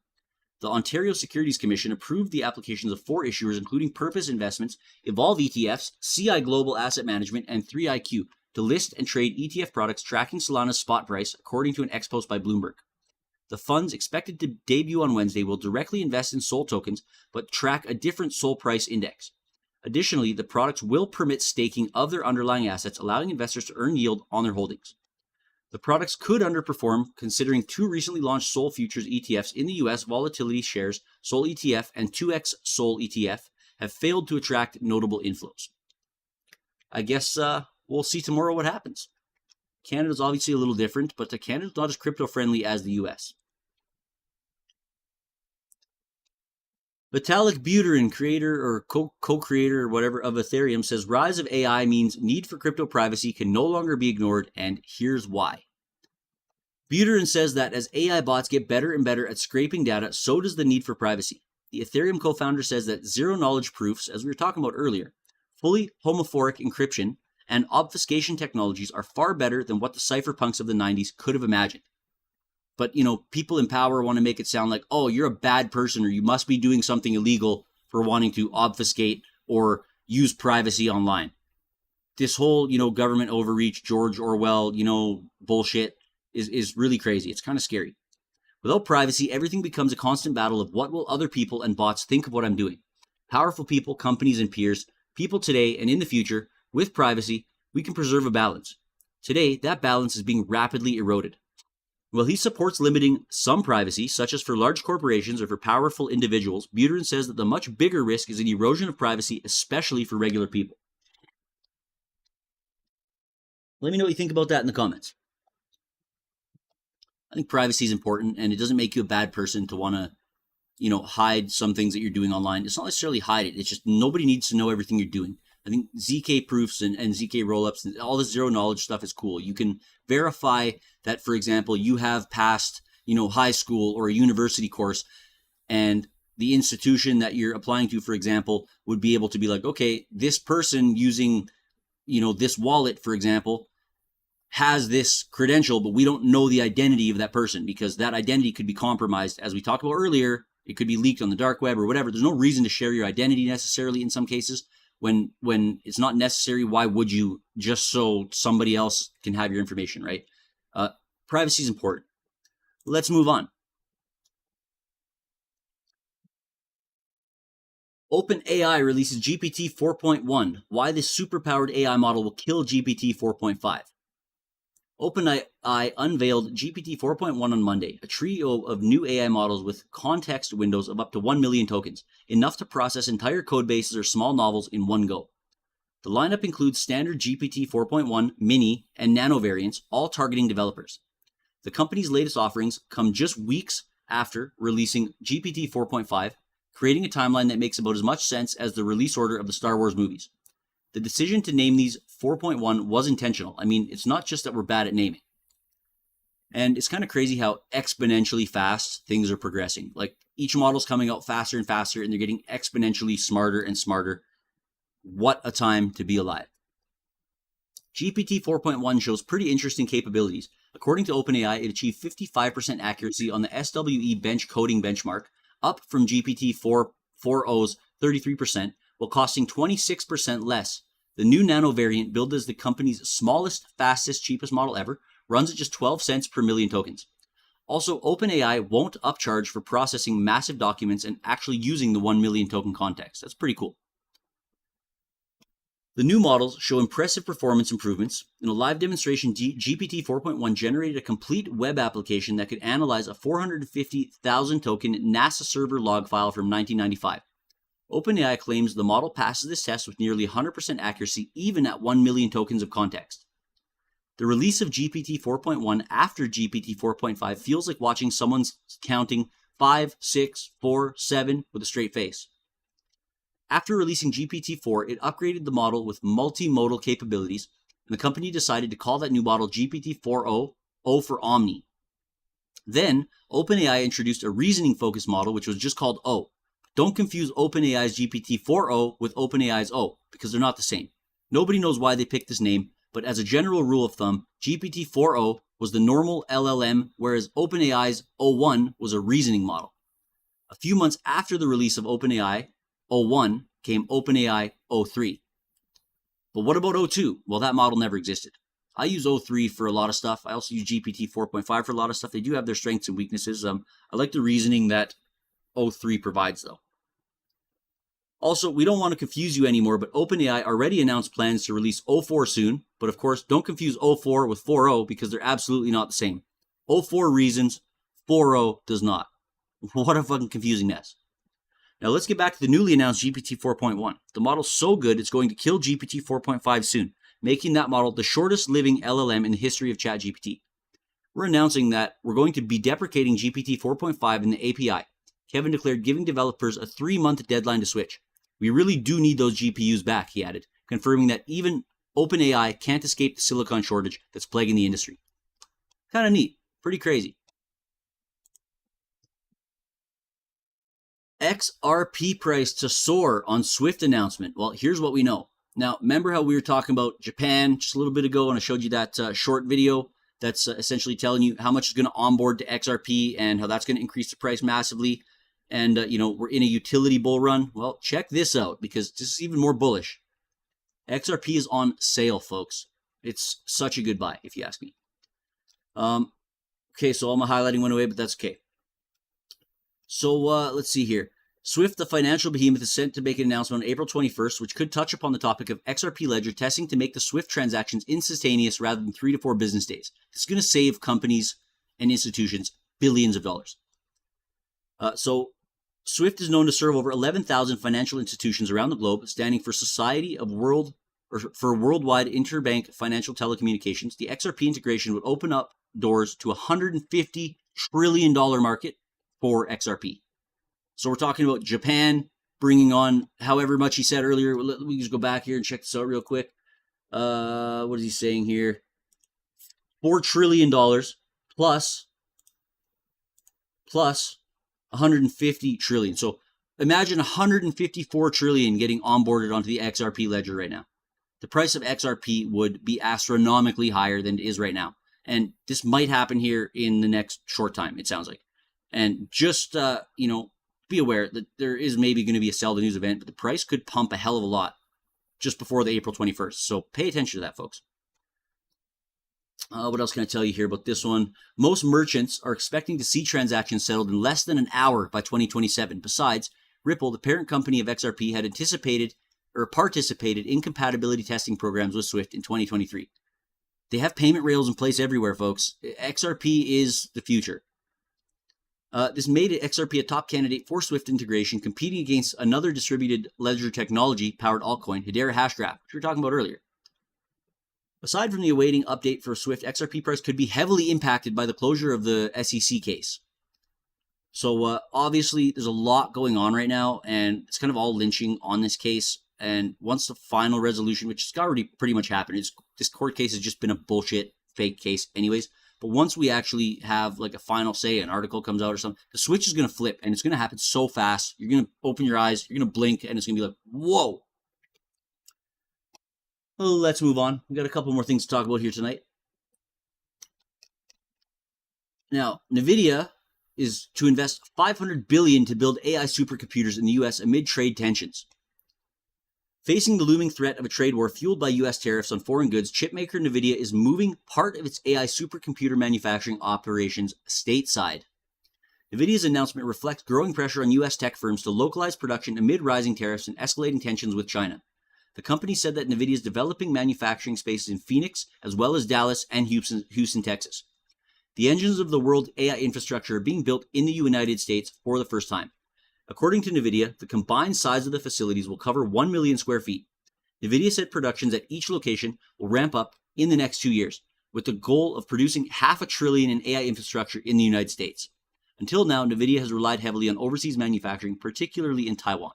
The Ontario Securities Commission approved the applications of 4 issuers, including Purpose Investments, Evolve ETFs, CI Global Asset Management, and 3IQ, to list and trade ETF products tracking Solana's spot price, according to an ex-post by Bloomberg. The funds, expected to debut on Wednesday, will directly invest in SOL tokens, but track a different SOL price index. Additionally, the products will permit staking of their underlying assets, allowing investors to earn yield on their holdings. The products could underperform, considering 2 recently launched SOL futures ETFs in the US volatility shares, SOL ETF and 2X SOL ETF, have failed to attract notable inflows. I guess we'll see tomorrow what happens. Canada's obviously a little different, but Canada's not as crypto-friendly as the US. Vitalik Buterin, creator or co-creator or whatever of Ethereum, says rise of AI means need for crypto privacy can no longer be ignored, and here's why. Buterin says that as AI bots get better and better at scraping data, so does the need for privacy. The Ethereum co-founder says that zero-knowledge proofs, as we were talking about earlier, fully homophoric encryption, and obfuscation technologies are far better than what the cypherpunks of the 90s could have imagined. But, you know, people in power want to make it sound like, oh, you're a bad person or you must be doing something illegal for wanting to obfuscate or use privacy online. This whole, you know, government overreach, George Orwell, you know, bullshit is really crazy. It's kind of scary. Without privacy, everything becomes a constant battle of what will other people and bots think of what I'm doing. Powerful people, companies, and peers, people today and in the future, with privacy, we can preserve a balance. Today, that balance is being rapidly eroded. While he supports limiting some privacy, such as for large corporations or for powerful individuals, Buterin says that the much bigger risk is an erosion of privacy, especially for regular people. Let me know what you think about that in the comments. I think privacy is important, and it doesn't make you a bad person to want to, you know, hide some things that you're doing online. It's not necessarily hide it. It's just nobody needs to know everything you're doing. I think ZK proofs and ZK rollups and all this zero knowledge stuff is cool. You can verify that, for example, you have passed, you know, high school or a university course, and the institution that you're applying to, for example, would be able to be like, okay, this person using, you know, this wallet, for example, has this credential, but we don't know the identity of that person because that identity could be compromised. As we talked about earlier, it could be leaked on the dark web or whatever. There's no reason to share your identity necessarily in some cases. When it's not necessary, why would you, just so somebody else can have your information, right? Privacy is important. Let's move on. OpenAI releases GPT 4.1. Why this superpowered AI model will kill GPT 4.5. OpenAI unveiled GPT 4.1 on Monday, a trio of new AI models with context windows of up to 1 million tokens, enough to process entire code bases or small novels in one go. The lineup includes standard GPT 4.1, mini, and nano variants, all targeting developers. The company's latest offerings come just weeks after releasing GPT 4.5, creating a timeline that makes about as much sense as the release order of the Star Wars movies. The decision to name these 4.1 was intentional. I mean, it's not just that we're bad at naming. And it's kind of crazy how exponentially fast things are progressing. Like, each model's coming out faster and faster, and they're getting exponentially smarter and smarter. What a time to be alive. GPT 4.1 shows pretty interesting capabilities. According to OpenAI, it achieved 55% accuracy on the SWE bench coding benchmark, up from GPT 4.0's 33%, while costing 26% less. The new nano variant, billed as the company's smallest, fastest, cheapest model ever, runs at just 12 cents per million tokens. Also, OpenAI won't upcharge for processing massive documents and actually using the 1 million token context. That's pretty cool. The new models show impressive performance improvements. In a live demonstration, GPT 4.1 generated a complete web application that could analyze a 450,000 token NASA server log file from 1995. OpenAI claims the model passes this test with nearly 100% accuracy, even at 1 million tokens of context. The release of GPT 4.1 after GPT 4.5 feels like watching someone counting 5, 6, 4, 7 with a straight face. After releasing GPT-4, it upgraded the model with multimodal capabilities, and the company decided to call that new model GPT-4o, O for Omni. Then, OpenAI introduced a reasoning-focused model, which was just called O. Don't confuse OpenAI's GPT-4o with OpenAI's O, because they're not the same. Nobody knows why they picked this name, but as a general rule of thumb, GPT-4o was the normal LLM, whereas OpenAI's O1 was a reasoning model. A few months after the release of OpenAI O1 came OpenAI O3. But what about O2? Well, that model never existed. I use O3 for a lot of stuff. I also use GPT 4.5 for a lot of stuff. They do have their strengths and weaknesses. I like the reasoning that O3 provides, though. Also, we don't want to confuse you anymore, but OpenAI already announced plans to release O4 soon. But of course, don't confuse O4 with 4.0 because they're absolutely not the same. O4 reasons, 4.0 does not. What a fucking confusing mess. Now let's get back to the newly announced GPT 4.1. The model's so good, it's going to kill GPT 4.5 soon, making that model the shortest living LLM in the history of ChatGPT. We're announcing that we're going to be deprecating GPT 4.5 in the API. Kevin declared giving developers a 3-month deadline to switch. We really do need those GPUs back, he added, confirming that even OpenAI can't escape the silicon shortage that's plaguing the industry. Kind of neat. Pretty crazy. XRP price to soar on Swift announcement. Well, here's what we know. Now, remember how we were talking about Japan just a little bit ago, and I showed you that short video that's essentially telling you how much is going to onboard to XRP and how that's going to increase the price massively. And, we're in a utility bull run. Well, check this out because this is even more bullish. XRP is on sale, folks. It's such a good buy, if you ask me. Okay, so all my highlighting went away, but that's okay. So let's see here. Swift, the financial behemoth, is sent to make an announcement on April 21st, which could touch upon the topic of XRP Ledger testing to make the Swift transactions instantaneous rather than 3 to 4 business days. This is going to save companies and institutions billions of dollars. So Swift is known to serve over 11,000 financial institutions around the globe, standing for for Worldwide Interbank Financial Telecommunications. The XRP integration would open up doors to a $150 trillion market for XRP. So we're talking about Japan bringing on however much he said earlier. Let me just go back here and check this out real quick. What is he saying here? $4 trillion plus 150 trillion. So imagine 154 trillion getting onboarded onto the XRP ledger right now. The price of XRP would be astronomically higher than it is right now. And this might happen here in the next short time, it sounds like. And just, be aware that there is maybe going to be a sell the news event, but the price could pump a hell of a lot just before the April 21st. So pay attention to that, folks. What else can I tell you here about this one? Most merchants are expecting to see transactions settled in less than an hour by 2027. Besides, Ripple, the parent company of XRP, had participated in compatibility testing programs with Swift in 2023. They have payment rails in place everywhere, folks. XRP is the future. This made XRP a top candidate for Swift integration, competing against another distributed ledger technology-powered altcoin, Hedera Hashgraph, which we were talking about earlier. Aside from the awaiting update for Swift, XRP price could be heavily impacted by the closure of the SEC case. So obviously, there's a lot going on right now, and it's kind of all lynching on this case. And once the final resolution, which has already pretty much happened, this court case has just been a bullshit, fake case anyways. But once we actually have like a final say, an article comes out or something, the switch is going to flip, and it's going to happen so fast. You're going to open your eyes, you're going to blink, and it's going to be like, whoa. Well, let's move on. We've got a couple more things to talk about here tonight. Now, NVIDIA is to invest $500 billion to build AI supercomputers in the U.S. amid trade tensions. Facing the looming threat of a trade war fueled by U.S. tariffs on foreign goods, chipmaker NVIDIA is moving part of its AI supercomputer manufacturing operations stateside. NVIDIA's announcement reflects growing pressure on U.S. tech firms to localize production amid rising tariffs and escalating tensions with China. The company said that NVIDIA is developing manufacturing spaces in Phoenix, as well as Dallas and Houston, Texas. The engines of the world's AI infrastructure are being built in the United States for the first time. According to NVIDIA, the combined size of the facilities will cover 1 million square feet. NVIDIA said productions at each location will ramp up in the next 2 years, with the goal of producing $500 billion in AI infrastructure in the United States. Until now, NVIDIA has relied heavily on overseas manufacturing, particularly in Taiwan.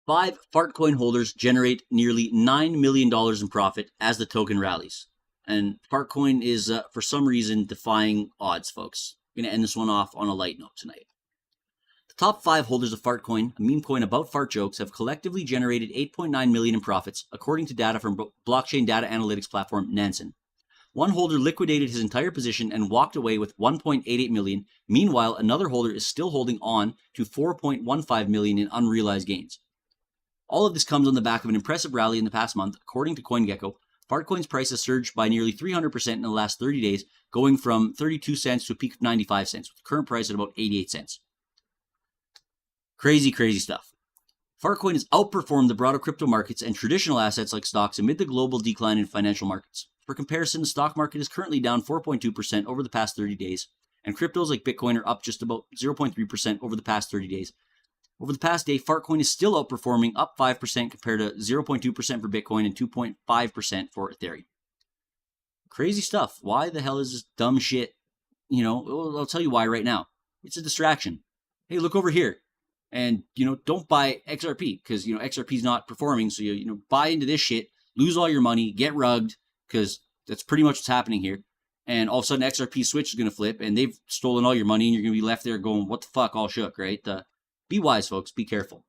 Five Fartcoin holders generate nearly $9 million in profit as the token rallies. And Fartcoin is, for some reason, defying odds, folks. I'm going to end this one off on a light note tonight. The top 5 holders of Fartcoin, a meme coin about fart jokes, have collectively generated $8.9 million in profits, according to data from blockchain data analytics platform Nansen. One holder liquidated his entire position and walked away with $1.88 million. Meanwhile, another holder is still holding on to $4.15 million in unrealized gains. All of this comes on the back of an impressive rally in the past month. According to CoinGecko, Fartcoin's price has surged by nearly 300% in the last 30 days, going from 32 cents to a peak of 95 cents, with the current price at about 88 cents. Crazy, crazy stuff. Fartcoin has outperformed the broader crypto markets and traditional assets like stocks amid the global decline in financial markets. For comparison, the stock market is currently down 4.2% over the past 30 days, and cryptos like Bitcoin are up just about 0.3% over the past 30 days. Over the past day, Fartcoin is still outperforming, up 5% compared to 0.2% for Bitcoin and 2.5% for Ethereum. Crazy stuff. Why the hell is this dumb shit? I'll tell you why right now. It's a distraction. Hey, look over here. And, don't buy XRP because, XRP is not performing. So, buy into this shit, lose all your money, get rugged, because that's pretty much what's happening here. And all of a sudden, XRP switch is going to flip and they've stolen all your money and you're going to be left there going, what the fuck, all shook, right? Be wise, folks. Be careful.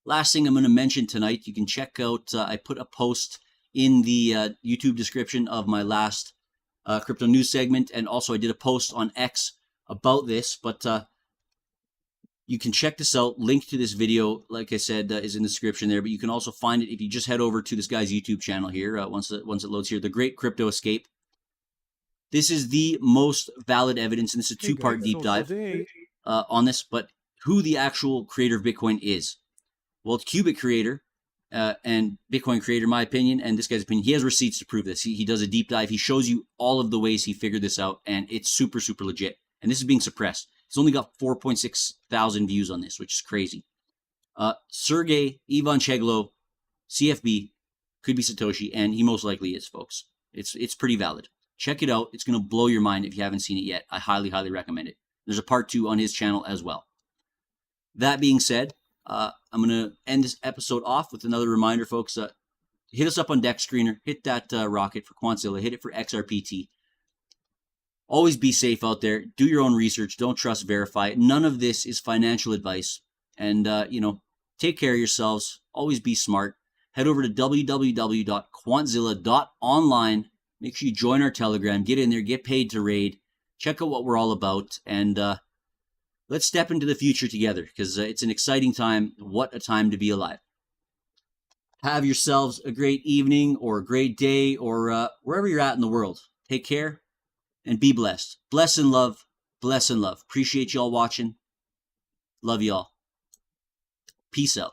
Last thing I'm going to mention tonight, you can check out, I put a post in the YouTube description of my last crypto news segment. And also I did a post on X about this, but you can check this out. Link to this video, like I said, is in the description there, but you can also find it if you just head over to this guy's YouTube channel here, once it loads here, The Great Crypto Escape. This is the most valid evidence, and this is a two-part deep dive on this, but who the actual creator of Bitcoin is. Well, it's Qubit creator and Bitcoin creator, in my opinion, and this guy's opinion. He has receipts to prove this. He does a deep dive. He shows you all of the ways he figured this out, and it's super, super legit. And this is being suppressed. It's only got 4.6 thousand views on this, which is crazy. Sergey Ivancheglo, CFB, could be Satoshi, and he most likely is, folks. It's pretty valid. Check it out. It's going to blow your mind if you haven't seen it yet. I highly, highly recommend it. There's a part 2 on his channel as well. That being said, I'm going to end this episode off with another reminder, folks. Hit us up on Deck Screener. Hit that rocket for Quantzilla. Hit it for XRPT. Always be safe out there. Do your own research. Don't trust, verify. None of this is financial advice. And, take care of yourselves. Always be smart. Head over to www.quantzilla.online. Make sure you join our Telegram. Get in there. Get paid to raid. Check out what we're all about. And let's step into the future together because it's an exciting time. What a time to be alive. Have yourselves a great evening or a great day or wherever you're at in the world. Take care. And be blessed. Bless and love. Bless and love. Appreciate y'all watching. Love y'all. Peace out.